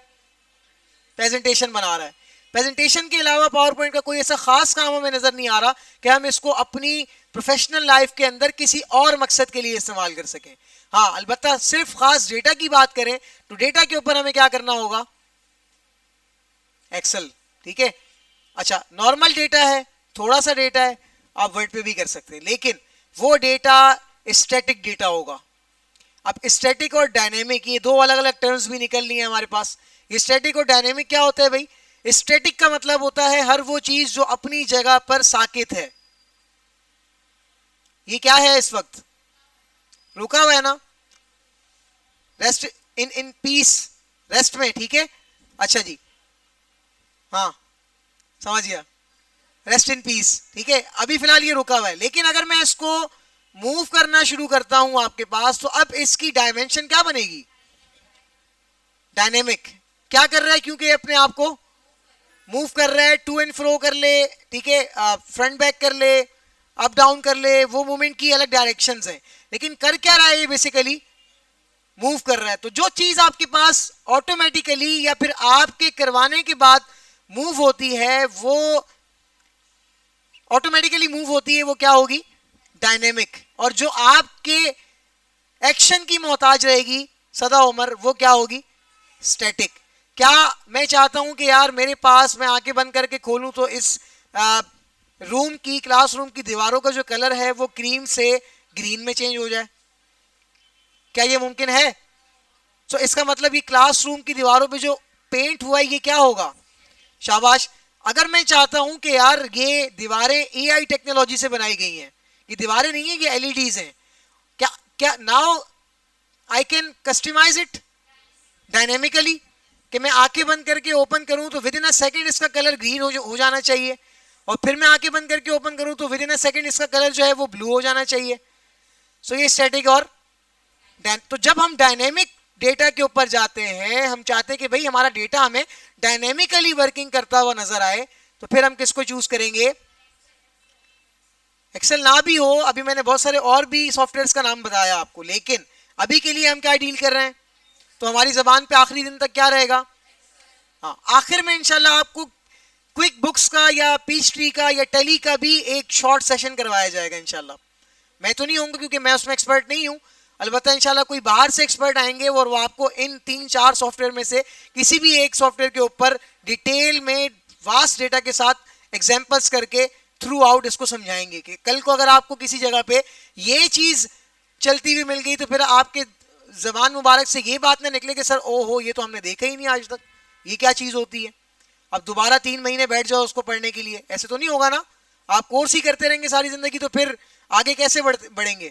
Speaker 1: प्रेजेंटेशन बना रहा है। प्रेजेंटेशन के अलावा पावर पॉइंट का कोई ऐसा खास काम हमें नजर नहीं आ रहा कि हम इसको अपनी प्रोफेशनल लाइफ के अंदर किसी और मकसद के लिए इस्तेमाल कर सकें। हाँ, अलबत्ता सिर्फ खास डेटा की बात करें तो डेटा के ऊपर हमें क्या करना होगा? एक्सेल, ठीक है। अच्छा, नॉर्मल डेटा है, थोड़ा सा डेटा है, आप वर्ड पे भी कर सकते हैं, लेकिन वो डेटा स्टैटिक डेटा होगा। अब स्टैटिक और डायनेमिक, ये दो अलग अलग टर्म्स भी निकल रही हैं हमारे पास। ये स्टैटिक और डायनेमिक क्या होता है भाई? स्टैटिक का मतलब होता है हर वो चीज जो अपनी जगह पर साकित है। ये क्या है? इस वक्त रुका हुआ है ना, रेस्ट इन पीस, रेस्ट में, ठीक है। अच्छा जी, हाँ समझ गया, रेस्ट इन पीस, ठीक है। अभी फिलहाल ये रुका हुआ है, लेकिन अगर मैं इसको मूव करना शुरू करता हूं आपके पास, तो अब इसकी डायमेंशन क्या बनेगी? डायनेमिक। क्या कर रहा है? क्योंकि अपने आप को मूव कर रहा है, टू एंड फ्रो कर ले, ठीक है, फ्रंट बैक कर ले, अप डाउन कर ले, वो मूवमेंट की अलग डायरेक्शंस हैं, लेकिन कर क्या रहा है? ये बेसिकली मूव कर रहा है। तो जो चीज आपके पास ऑटोमेटिकली या फिर आपके करवाने के बाद मूव होती है, वो ऑटोमेटिकली मूव होती है, वो क्या होगी? डायनेमिक। और जो आपके एक्शन की मोहताज रहेगी सदा उम्र, वो क्या होगी? स्टैटिक। क्या मैं चाहता हूं कि यार मेरे पास, मैं आंखें बंद करके खोलूं तो इस रूम की, क्लासरूम की दीवारों का जो कलर है वो क्रीम से ग्रीन में चेंज हो जाए? क्या ये मुमकिन है? तो इसका मतलब ये क्लासरूम की दीवारों पे जो पेंट हुआ है ये क्या होगा? शाबाश। अगर मैं चाहता हूं कि यार ये दीवारें एआई टेक्नोलॉजी से बनाई गई हैं, ये दीवारें नहीं है, ये एलईडीज हैं, क्या now I can customise it dynamically, कि मैं आंखें बंद करके ओपन करूं तो विद इन अ सेकंड इसका कलर ग्रीन हो जाना चाहिए, और फिर मैं आंखें बंद करके ओपन करूं तो विद इन अ सेकंड इसका कलर जो है वो ब्लू हो जाना चाहिए। सो ये स्टैटिक और तो जब हम डायनेमिक डेटा के ऊपर जाते हैं, हम चाहते हैं कि भाई हमारा डेटा हमें डायनेमिकली वर्किंग करता हुआ नजर आए, तो फिर हम किसको चूज करेंगे? एक्सेल ना भी हो, अभी मैंने बहुत सारे और भी सॉफ्टवेयर्स का नाम बताया आपको, लेकिन अभी के लिए हम क्या डील कर रहे हैं, तो हमारी जबान पे आखिरी दिन तक क्या रहेगा? हाँ, आखिर में इंशाल्लाह आपको क्विक बुक्स का या पीच ट्री का या टेली का भी एक शॉर्ट सेशन करवाया जाएगा इंशाल्लाह। मैं तो नहीं होऊंगा क्योंकि मैं उसमें एक्सपर्ट नहीं हूँ, अलबत्ता इंशाल्लाह कोई बाहर से एक्सपर्ट आएंगे और वो आपको इन 3-4 सॉफ्टवेयर में से किसी भी एक सॉफ्टवेयर के ऊपर डिटेल में वास्ट डेटा के साथ एग्जांपल्स करके थ्रू आउट इसको समझाएंगे कि कल को अगर आपको किसी जगह पे ये चीज चलती हुई मिल गई तो फिर आपके जबान मुबारक से ये बात ना निकले कि सर ओहो ये तो हमने देखा ही नहीं आज तक, ये क्या चीज होती है। अब दोबारा 3 महीने बैठ जाओ उसको पढ़ने के लिए, ऐसे तो नहीं होगा ना, आप कोर्स ही करते रहेंगे सारी जिंदगी, तो फिर आगे कैसे बढ़ेंगे?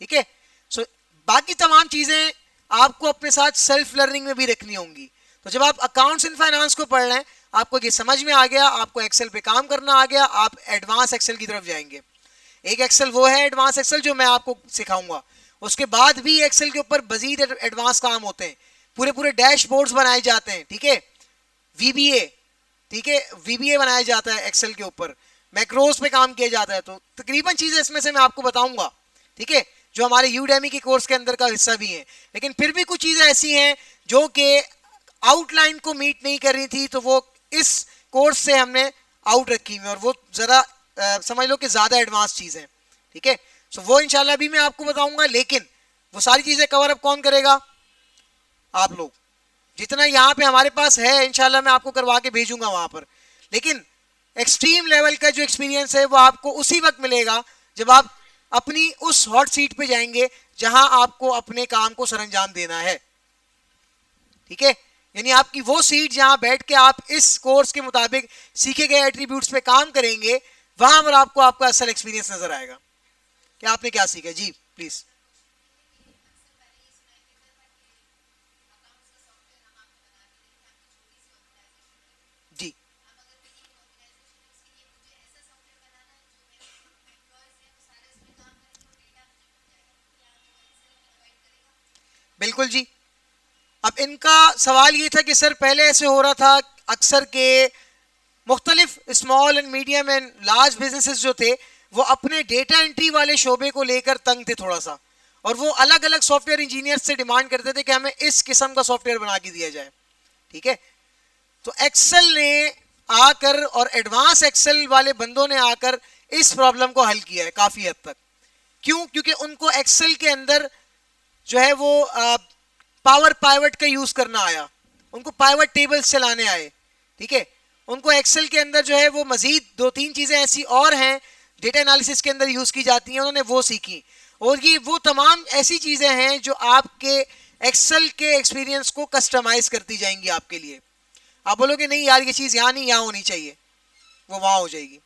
Speaker 1: ठीक है, सो बाकी तमाम चीजें आपको अपने साथ सेल्फ लर्निंग में भी रखनी होंगी। तो जब आप अकाउंट्स इन फाइनेंस को पढ़ रहे हैं, आपको ये समझ में आ गया, आपको एक्सेल पे काम करना आ गया, आप एडवांस एक्सेल की तरफ जाएंगे। एक एक्सेल वो है एडवांस एक्सेल जो मैं आपको सिखाऊंगा, उसके बाद भी एक्सेल के ऊपर मजीद एडवांस काम होते हैं, पूरे पूरे डैशबोर्ड्स बनाए जाते हैं। ठीक है, वीबीए, ठीक है, वीबीए बनाया जाता है एक्सेल के ऊपर, मैक्रोस पे काम किया जाता है। तो तकरीबन चीजें इसमें से मैं आपको बताऊंगा, ठीक है, जो हमारे यूडेमी के कोर्स के अंदर का हिस्सा भी है। लेकिन फिर भी कुछ चीजें ऐसी हैं जो कि आउटलाइन को मीट नहीं कर रही थी, तो वो इस कोर्स से हमने आउट रखी हुई, और वो जरा समझ लो कि ज्यादा एडवांस चीज है। ठीक है, सो वो इंशाल्लाह भी मैं आपको बताऊंगा, लेकिन वो सारी चीजें कवर अप कौन करेगा? आप लोग। जितना यहाँ पे हमारे पास है इंशाल्लाह मैं आपको करवा के भेजूंगा वहां पर, लेकिन एक्सट्रीम लेवल का जो एक्सपीरियंस है वो आपको उसी वक्त मिलेगा जब आप अपनी उस हॉट सीट पे जाएंगे जहां आपको अपने काम को सरंजाम देना है। ठीक है, यानी आपकी वो सीट जहां बैठ के आप इस कोर्स के मुताबिक सीखे गए एट्रीब्यूट्स पे काम करेंगे, वहां पर आपको आपका असल एक्सपीरियंस नजर आएगा कि आपने क्या सीखा। जी प्लीज। जी बिल्कुल जी। अब इनका सवाल ये था कि सर पहले ऐसे हो रहा था अक्सर के मुख्तलिफ small and medium and large businesses जो थे वो अपने डेटा एंट्री वाले शोबे को लेकर तंग थे थोड़ा सा, और वो अलग अलग सॉफ्टवेयर इंजीनियर से डिमांड करते थे कि हमें इस किस्म का सॉफ्टवेयर बना के दिया जाए। ठीक है, तो एक्सेल ने आकर और एडवांस एक्सेल वाले बंदों ने आकर इस प्रॉब्लम को हल किया है काफी हद तक। क्यों? क्योंकि उनको एक्सेल के अंदर जो है वो पावर पाइवट का यूज करना आया, उनको पाइवट टेबल्स चलाने आए। ठीक है, उनको एक्सेल के अंदर जो है वो मजीद 2-3 चीजें ऐसी और हैं डेटा एनालिसिस के अंदर यूज की जाती हैं, उन्होंने वो सीखी, और ये वो तमाम ऐसी चीजें हैं जो आपके एक्सेल के एक्सपीरियंस को कस्टमाइज करती जाएंगी आपके लिए। आप बोलोगे नहीं यार ये चीज यहाँ नहीं यहाँ होनी चाहिए, वो वहां हो जाएगी।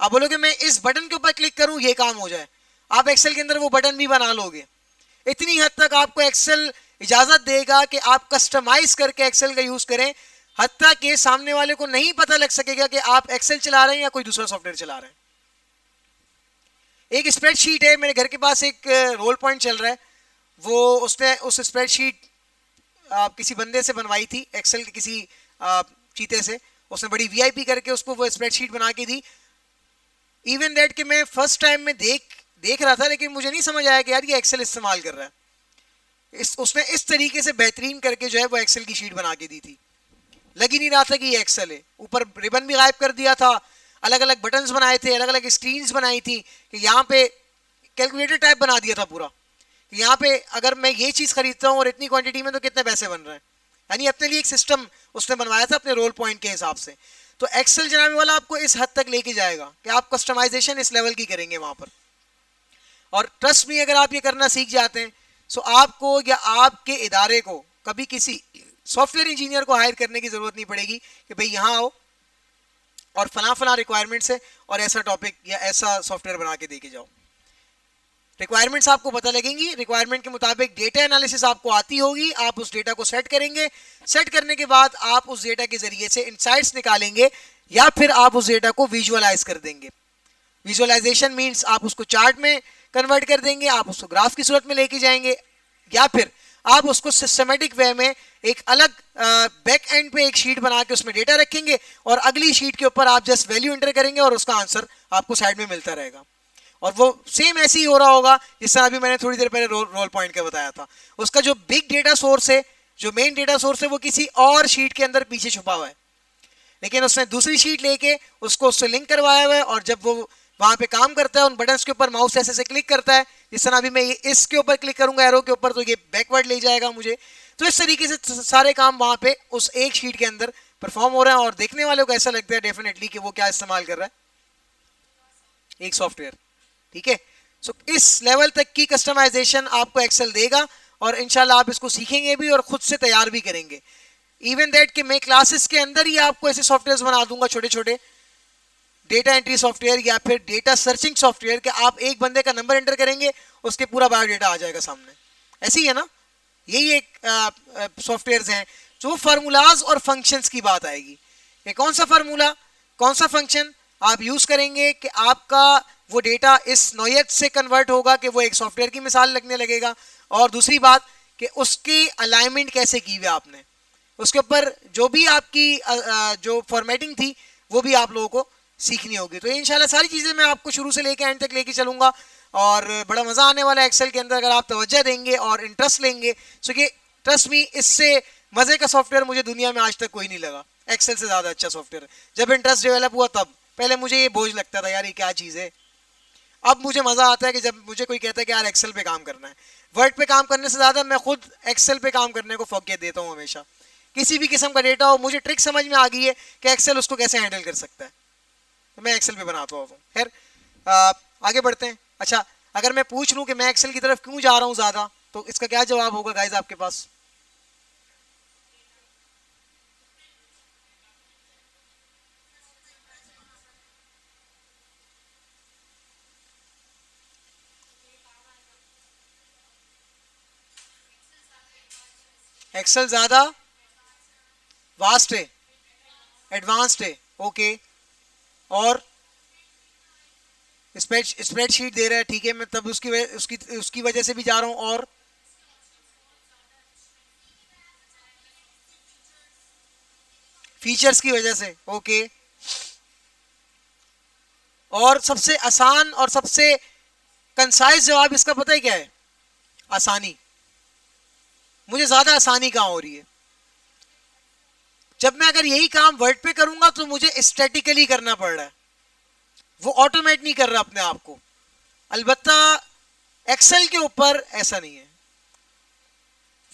Speaker 1: आप बोलोगे मैं इस बटन के ऊपर क्लिक करूं ये काम हो जाए, आप एक्सेल के अंदर वो बटन भी बना लोगे। इतनी हद तक आपको एक्सेल इजाजत देगा कि आप कस्टमाइज करके एक्सेल का यूज करें, हत्ता कि सामने वाले को नहीं पता लग सकेगा कि आप एक्सेल चला रहे हैं या कोई दूसरा सॉफ्टवेयर चला रहे हैं। एक स्प्रेडशीट है, मेरे घर के पास एक रोल पॉइंट चल रहा है, वो उसने उस स्प्रेडशीट किसी बंदे से बनवाई थी एक्सेल के किसी चीते से, उसने बड़ी वीआईपी करके उसको वो स्प्रेडशीट बना के दी। इवन दैट कि मैं फर्स्ट टाइम में देख रहा था, लेकिन मुझे नहीं समझ आया कि यार ये एक्सेल इस्तेमाल कर रहा है। उसने इस तरीके से बेहतरीन करके जो है वो एक्सेल की शीट बना के दी थी, लग ही नहीं रहा था कि ये एक्सेल है। ऊपर रिबन भी गायब कर दिया था, अलग अलग बटन्स बनाए थे, अलग अलग स्क्रीन्स बनाई थी, कि यहाँ पे कैलकुलेटर टाइप बना दिया था पूरा, कि यहाँ पे अगर मैं ये चीज खरीदता हूँ और इतनी क्वांटिटी में तो कितने पैसे बन रहे हैं। यानी अपने लिए एक सिस्टम उसने बनवाया था अपने रोल पॉइंट के हिसाब से। तो एक्सेल जनाबे वाला आपको इस हद तक लेके जाएगा कि आप कस्टमाइजेशन इस लेवल की करेंगे वहां पर। और ट्रस्ट में अगर आप ये करना सीख जाते हैं, सो आपको या आपके इदारे को कभी किसी सॉफ्टवेयर इंजीनियर को हायर करने की जरूरत नहीं पड़ेगी कि भाई यहाँ आओ और फला फला रिक्वायरमेंट्स है और ऐसा टॉपिक या ऐसा सॉफ्टवेयर बना के दे के जाओ। रिक्वायरमेंट्स आपको पता लगेंगी, रिक्वायरमेंट के मुताबिक डेटा एनालिसिस आपको आती होगी, आप उस डेटा को सेट करेंगे, सेट करने के बाद आप उस डेटा के जरिए से इनसाइट्स निकालेंगे या फिर आप उस डेटा को विजुअलाइज कर देंगे। विजुअलाइजेशन मीन्स आप उसको चार्ट में कन्वर्ट कर देंगे, आप उसको ग्राफ की सूरत में लेके जाएंगे, या फिर आप उसको सिस्टमेटिक वे में एक अलग बैक एंड पे एक शीट बना के उसमें डेटा रखेंगे और अगली शीट के ऊपर आप जस्ट वैल्यू एंटर करेंगे और उसका आंसर आपको साइड में मिलता रहेगा। और वो सेम ऐसे ही हो रहा होगा जिस तरह अभी मैंने थोड़ी देर पहले रोल पॉइंट का बताया था। उसका जो बिग डेटा सोर्स है, जो मेन डेटा सोर्स है, वो किसी और शीट के अंदर पीछे छुपा हुआ है, लेकिन उसने दूसरी शीट लेके उसको उससे लिंक करवाया हुआ है। और जब वो वहां पे काम करता है, उन बटन्स के ऊपर माउस ऐसे से क्लिक करता है, जिस तरह अभी मैं इसके ऊपर क्लिक करूंगा एरो के ऊपर, तो ये बैकवर्ड ले जाएगा मुझे। तो इस तरीके से सारे काम वहां पे उस एक शीट के अंदर परफॉर्म हो रहे हैं और देखने वालों को ऐसा लगता है डेफिनेटली कि वो क्या इस्तेमाल कर रहा है, एक सॉफ्टवेयर। ठीक है, सो इस लेवल तक की कस्टमाइजेशन आपको एक्सेल देगा और इंशाल्लाह आप इसको सीखेंगे भी और खुद से तैयार भी करेंगे। इवन दैट कि मैं क्लासेस के अंदर ही आपको ऐसे सॉफ्टवेयर बना दूंगा, छोटे छोटे डेटा एंट्री सॉफ्टवेयर या फिर डेटा सर्चिंग सॉफ्टवेयर, कि आप एक बंदे का नंबर एंटर करेंगे, उसके पूरा बायोडेटा आ जाएगा सामने। ऐसे ही है ना, यही एक सॉफ्टवेयर्स हैं जो फार्मूलाज और फंक्शंस की बात आएगी कि कौन सा फार्मूला, कौन सा फंक्शन आप यूज करेंगे कि आपका वो डेटा इस नौयत से कन्वर्ट होगा कि वो एक सॉफ्टवेयर की मिसाल लगने लगेगा। और दूसरी बात कि उसकी अलाइनमेंट कैसे की हुई आपने, उसके ऊपर जो भी आपकी जो फॉर्मेटिंग थी वो भी आप लोगों को सीखनी होगी। तो इंशाल्लाह सारी चीज़ें मैं आपको शुरू से लेके एंड तक लेके चलूंगा और बड़ा मज़ा आने वाला है एक्सेल के अंदर अगर आप तवज्जो देंगे और इंटरेस्ट लेंगे। सो कि ट्रस्ट मी, इससे मज़े का सॉफ्टवेयर मुझे दुनिया में आज तक कोई नहीं लगा। एक्सेल से ज़्यादा अच्छा सॉफ्टवेयर जब इंटरेस्ट डेवलप हुआ तब, पहले मुझे ये बोझ लगता था यार ये क्या चीज़ है। अब मुझे मज़ा आता है कि जब मुझे कोई कहता है कि यार एक्सेल पे काम करना है। वर्ड पे काम करने से ज़्यादा मैं खुद एक्सेल पे काम करने को फोकस देता हूँ हमेशा। किसी भी किस्म का डेटा हो, मुझे ट्रिक समझ में आ गई है कि एक्सेल उसको कैसे हैंडल कर सकता है, तो मैं एक्सेल पे बनाता हूँ। खैर आगे बढ़ते हैं। अच्छा, अगर मैं पूछ लूँ कि मैं एक्सेल की तरफ क्यों जा रहा हूँ ज़्यादा, तो इसका क्या जवाब होगा गाइज आपके पास? एक्सेल ज़्यादा वास्ट है, एडवांस्ड है, ओके। और स्प्रेडशीट दे रहा है, ठीक है, मैं तब उसकी वजह से भी जा रहा हूँ। और फीचर्स की वजह से, ओके। और सबसे आसान और सबसे कंसाइज जवाब इसका पता है क्या है? आसानी। मुझे ज्यादा आसानी कहाँ हो रही है? जब मैं अगर यही काम वर्ड पे करूंगा तो मुझे स्टैटिकली करना पड़ रहा है, वो ऑटोमेट नहीं कर रहा अपने आप को। अलबत्ता एक्सेल के ऊपर ऐसा नहीं है।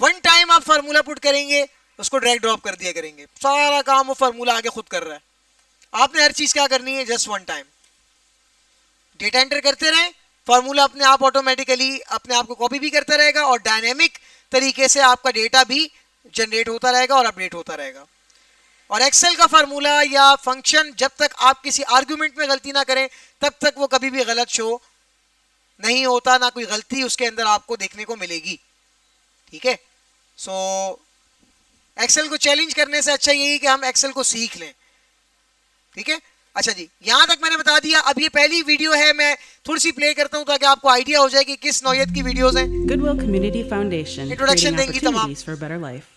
Speaker 1: वन टाइम आप फार्मूला पुट करेंगे, उसको ड्रैग ड्रॉप कर दिया करेंगे, सारा काम वो फार्मूला आगे खुद कर रहा है। आपने हर चीज क्या करनी है? Just one time data enter करते रहें, फार्मूला अपने आप ऑटोमेटिकली अपने आप को कॉपी भी करता रहेगा और डायनेमिक तरीके से आपका डेटा भी जनरेट होता रहेगा और अपडेट होता रहेगा। और एक्सेल का फार्मूला या फंक्शन जब तक आप किसी आर्गुमेंट में गलती ना करें तब तक वो कभी भी गलत शो नहीं होता, ना कोई गलती उसके अंदर आपको देखने को मिलेगी। ठीक है, सो एक्सेल को चैलेंज करने से अच्छा यही कि हम एक्सेल को सीख लें। ठीक है, अच्छा जी, यहां तक मैंने बता दिया। अब ये पहली वीडियो है, मैं थोड़ी सी प्ले करता हूं ताकि आपको आइडिया हो जाए कि किस नौयत की वीडियोस हैं।
Speaker 2: Goodwill Community Foundation,
Speaker 1: Introduction
Speaker 2: creating
Speaker 1: देंगी तमाम।
Speaker 2: opportunities for a better life.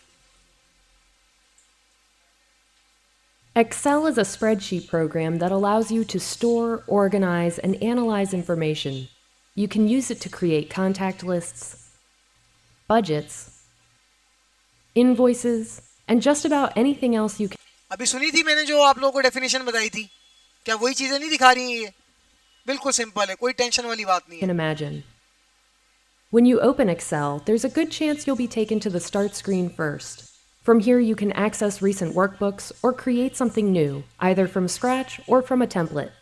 Speaker 3: Excel is a spreadsheet program that allows you to store, organize, and analyze information. You can use it to create contact lists, budgets, invoices, and just about anything else you
Speaker 1: अभी सुनी थी मैंने जो आप लोगों को definition बताई थी, क्या वही चीजें नहीं दिखा रही हैं? ये बिल्कुल सिंपल है, कोई टेंशन वाली बात नहीं
Speaker 3: can
Speaker 1: है।
Speaker 3: imagine. When you open Excel, there's a good chance you'll be taken to the Start screen first. From here, you can access recent workbooks or create something new, either from scratch or from a template.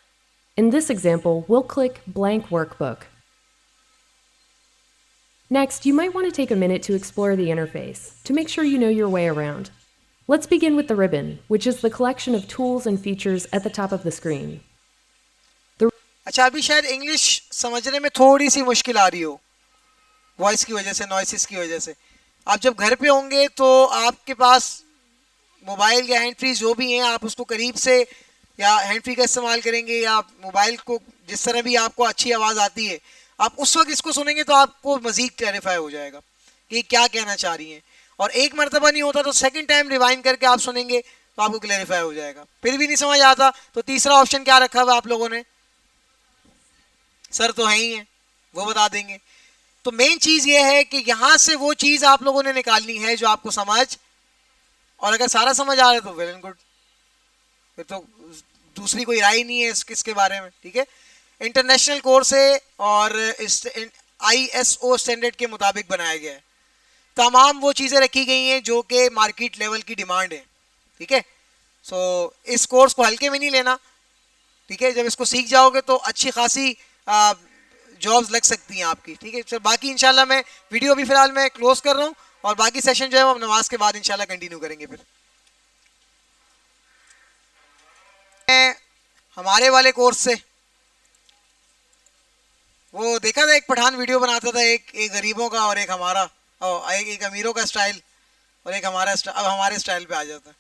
Speaker 3: In this example, we'll click Blank Workbook. Next, you might want to take a minute to explore the interface to make sure you know your way around. Let's begin with the ribbon, which is the collection of tools and features at the top of the screen.
Speaker 1: अच्छा, अभी शायद English समझने में थोड़ी सी मुश्किल आ रही हो, voice की वजह से, नॉइसेस की वजह से। आप जब घर पे होंगे तो आपके पास मोबाइल या हैंड फ्री जो भी हैं, आप उसको करीब से या हैंड फ्री का इस्तेमाल करेंगे या मोबाइल को जिस तरह भी आपको अच्छी आवाज़ आती है, आप उस वक्त इसको सुनेंगे तो आपको मज़ीद क्लैरिफाई हो जाएगा। कि क्या कहना चाह रही हैं, और एक मर्तबा नहीं होता तो सेकंड टाइम रिवाइंड करके आप सुनेंगे तो आपको क्लेरिफाई हो जाएगा। फिर भी नहीं समझ आता तो तीसरा ऑप्शन क्या रखा हुआ आप लोगों ने, सर तो है ही है, वो बता देंगे। तो मेन चीज ये है कि यहां से वो चीज आप लोगों ने निकालनी है जो आपको समझ, और अगर सारा समझ आ रहा है तो वेल एंड गुड, फिर तो दूसरी कोई राय नहीं है इसके बारे में, ठीक है। इंटरनेशनल कोर्स है और ISO स्टैंडर्ड के मुताबिक बनाया गया है, तमाम वो चीज़ें रखी गई हैं जो कि मार्केट लेवल की डिमांड है, ठीक है। सो इस कोर्स को हल्के में नहीं लेना, ठीक है। जब इसको सीख जाओगे तो अच्छी खासी जॉब्स लग सकती हैं आपकी, ठीक है। तो बाकी इंशाल्लाह मैं वीडियो अभी फिलहाल मैं क्लोज कर रहा हूँ, और बाकी सेशन जो है वो नमाज के बाद इंशाल्लाह कंटिन्यू करेंगे। फिर हमारे वाले कोर्स से वो देखा था, एक पठान वीडियो बनाता था, एक गरीबों का और एक हमारा, और एक अमीरों का स्टाइल और एक हमारा अब हमारे स्टाइल पे आ जाता है।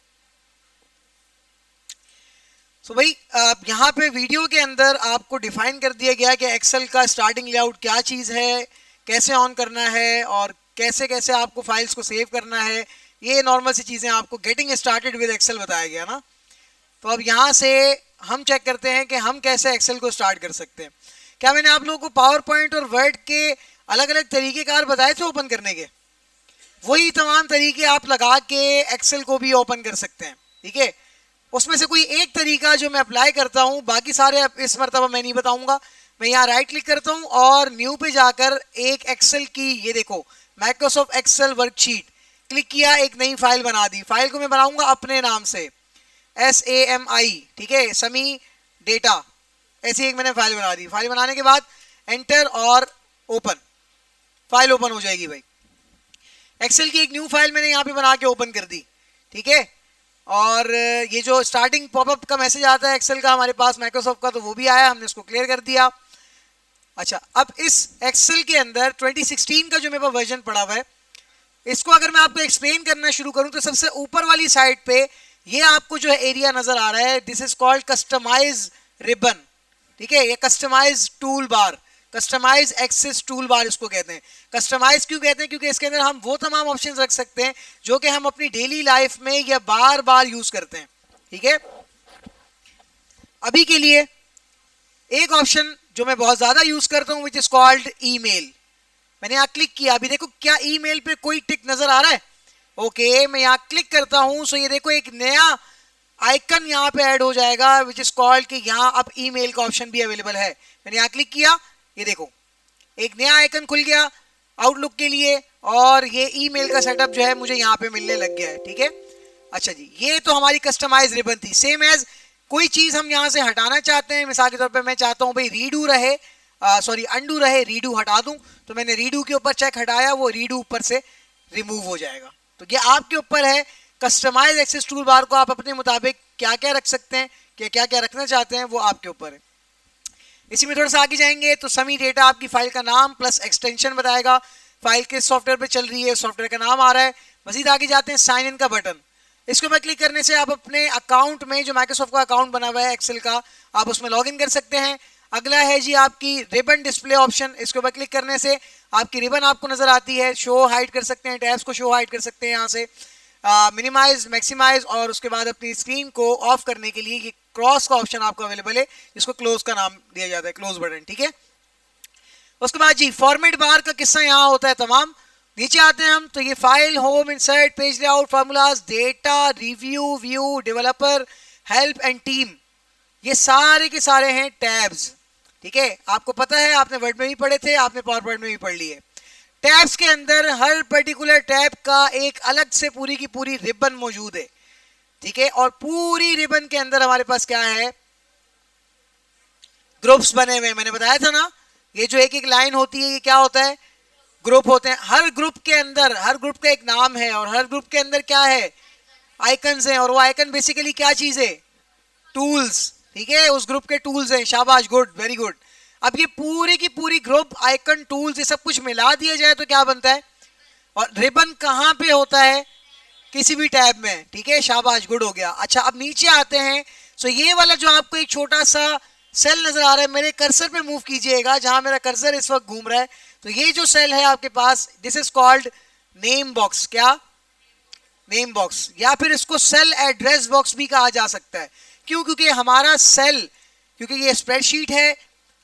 Speaker 1: सो भाई यहाँ पे वीडियो के अंदर आपको डिफाइन कर दिया गया कि एक्सेल का स्टार्टिंग लेआउट क्या चीज़ है, कैसे ऑन करना है, और कैसे कैसे आपको फाइल्स को सेव करना है। ये नॉर्मल सी चीज़ें आपको गेटिंग स्टार्टेड विद एक्सेल बताया गया ना। तो अब यहाँ से हम चेक करते हैं कि हम कैसे एक्सेल को स्टार्ट कर सकते हैं। क्या मैंने आप लोगों को पावर पॉइंट और वर्ड के अलग अलग तरीक़ेकार बताए थे ओपन करने के? वही तमाम तरीके आप लगा के एक्सेल को भी ओपन कर सकते हैं, ठीक है। उसमें से कोई एक तरीका जो मैं अप्लाई करता हूँ, बाकी सारे इस मरतबा मैं नहीं बताऊंगा। मैं यहाँ राइट क्लिक करता हूँ और न्यू पे जाकर एक एक्सेल की, ये देखो माइक्रोसॉफ्ट एक्सेल वर्कशीट क्लिक किया, एक नई फाइल बना दी। फाइल को मैं बनाऊंगा अपने नाम से, SAMI, ठीक है, समी डेटा, ऐसी एक मैंने फाइल बना दी। फाइल बनाने के बाद एंटर और ओपन, फाइल ओपन हो जाएगी भाई। एक्सेल की एक न्यू फाइल मैंने यहाँ पे बना के ओपन कर दी, ठीक है। और ये जो स्टार्टिंग पॉपअप का मैसेज आता है एक्सेल का हमारे पास माइक्रोसॉफ्ट का, तो वो भी आया, हमने इसको क्लियर कर दिया। अच्छा, अब इस एक्सेल के अंदर 2016 का जो मेरे पास वर्जन पड़ा हुआ है, इसको अगर मैं आपको एक्सप्लेन करना शुरू करूं तो सबसे ऊपर वाली साइड पे ये आपको जो है एरिया नजर आ रहा है, this is called customize ribbon, ठीक है। ये customize tool bar, customize access tool bar इसको कहते हैं। कस्टमाइज क्यों कहते हैं? क्योंकि इसके अंदर हम वो तमाम ऑप्शंस रख सकते हैं जो कि हम अपनी डेली लाइफ में या बार बार यूज करते हैं, ठीक है। अभी के लिए एक ऑप्शन जो मैं बहुत ज्यादा यूज करता हूं विच इज कॉल्ड ईमेल। मैंने यहाँ क्लिक किया, अभी देखो क्या ईमेल पे कोई टिक नजर आ रहा है? ओके, मैं यहाँ क्लिक करता हूं, सो ये देखो एक नया आइकन यहाँ पे ऐड हो जाएगा विच इज कॉल्ड कि यहाँ अब ईमेल का ऑप्शन भी अवेलेबल है। मैंने यहाँ क्लिक किया, ये देखो एक नया आइकन खुल गया आउटलुक के लिए, और ये ईमेल का सेटअप जो है मुझे यहाँ पे मिलने लग गया है, ठीक है। अच्छा जी, ये तो हमारी कस्टमाइज रिबन थी। सेम एज कोई चीज हम यहाँ से हटाना चाहते हैं, मिसाल के तौर पे मैं चाहता हूँ भाई रीडू रहे, सॉरी अंडू रहे, रीडू हटा दूं, तो मैंने रीडू के ऊपर चेक हटाया, वो रीडू ऊपर से रिमूव हो जाएगा। तो ये आपके ऊपर है, कस्टमाइज एक्सेस टूल बार को आप अपने मुताबिक क्या क्या रख सकते हैं, क्या क्या रखना चाहते हैं, वो आपके ऊपर है। इसी में थोड़ा सा आगे जाएंगे तो समी डेटा आपकी फाइल का नाम प्लस एक्सटेंशन बताएगा, फाइल किस सॉफ्टवेयर पे चल रही है, सॉफ्टवेयर का नाम आ रहा है। मजीद आगे जाते हैं, साइन इन का बटन, इसको मैं क्लिक करने से आप अपने अकाउंट में जो माइक्रोसॉफ्ट का अकाउंट बना हुआ है एक्सेल का, आप उसमें लॉग इन कर सकते हैं। अगला है जी आपकी रिबन डिस्प्ले ऑप्शन, इसके ऊपर क्लिक करने से आपकी रिबन आपको नजर आती है, शो हाइड कर सकते हैं, टैब्स को शो हाइड कर सकते हैं यहाँ से, मिनिमाइज मैक्सिमाइज, और उसके बाद अपनी स्क्रीन को ऑफ करने के लिए ये क्रॉस का ऑप्शन आपको अवेलेबल है, जिसको क्लोज का नाम दिया जाता है, क्लोज बटन, ठीक है। उसके बाद जी फॉर्मेट बार का किस्सा यहाँ होता है तमाम। नीचे आते हैं हम तो ये file, home, insert, page layout, formulas, data, review, view, developer, help and team, ये सारे के सारे हैं टैब्स, ठीक है। आपको पता है, आपने वर्ड में भी पढ़े थे, आपने पावर पॉइंट में भी पढ़ लिए। टैब्स के अंदर हर पर्टिकुलर टैब का एक अलग से पूरी की पूरी रिबन मौजूद है, ठीक है। और पूरी रिबन के अंदर हमारे पास क्या है, ग्रुप्स बने हुए। मैंने बताया था ना, ये जो एक एक लाइन होती है ये क्या होता है, ग्रुप होते हैं। हर ग्रुप के अंदर, हर ग्रुप का एक नाम है, और हर ग्रुप के अंदर क्या है, आइकन्स हैं, और वो आइकन बेसिकली क्या चीज है, टूल्स, ठीक है। उस ग्रुप के टूल्स हैं, शाबाश, गुड, वेरी गुड। अब ये पूरी की पूरी ग्रुप, आइकन, टूल्स, ये सब कुछ मिला दिया जाए तो क्या बनता है, और रिबन कहाँ पे होता है, किसी भी टैब में, ठीक है, शाबाश, गुड हो गया। अच्छा, अब नीचे आते हैं, सो ये वाला जो आपको एक छोटा सा सेल नजर आ रहा है, मेरे कर्सर पे मूव कीजिएगा, जहां मेरा कर्सर इस वक्त घूम रहा है, तो ये जो सेल है आपके पास, this is called name box, क्या नेम बॉक्स, या फिर इसको सेल एड्रेस बॉक्स भी कहा जा सकता है। क्यों? क्योंकि हमारा सेल, क्योंकि ये स्प्रेडशीट है,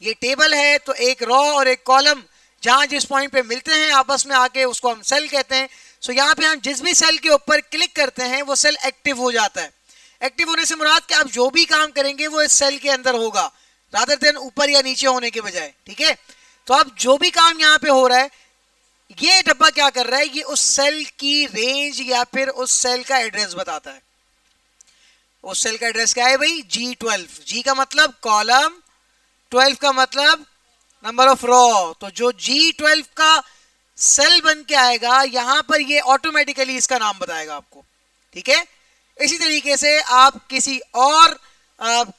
Speaker 1: ये टेबल है, तो एक रो और एक कॉलम जहां जिस पॉइंट पे मिलते हैं आपस में आके उसको हम सेल कहते हैं। सो यहाँ पे हम जिस भी सेल के ऊपर क्लिक करते हैं वो सेल एक्टिव हो जाता है। एक्टिव होने से मुराद कि आप जो भी काम करेंगे वो इस सेल के अंदर होगा, रादर देन ऊपर या नीचे होने के बजाय, ठीक है। तो अब जो भी काम यहाँ पे हो रहा है, ये डब्बा क्या कर रहा है, ये उस सेल की रेंज या फिर उस सेल का एड्रेस बताता है। उस सेल का एड्रेस क्या है भाई, G12। G का मतलब कॉलम, 12 का मतलब नंबर ऑफ रो। तो जो G12 का सेल बन के आएगा यहां पर, ये ऑटोमेटिकली इसका नाम बताएगा आपको, ठीक है। इसी तरीके से आप किसी और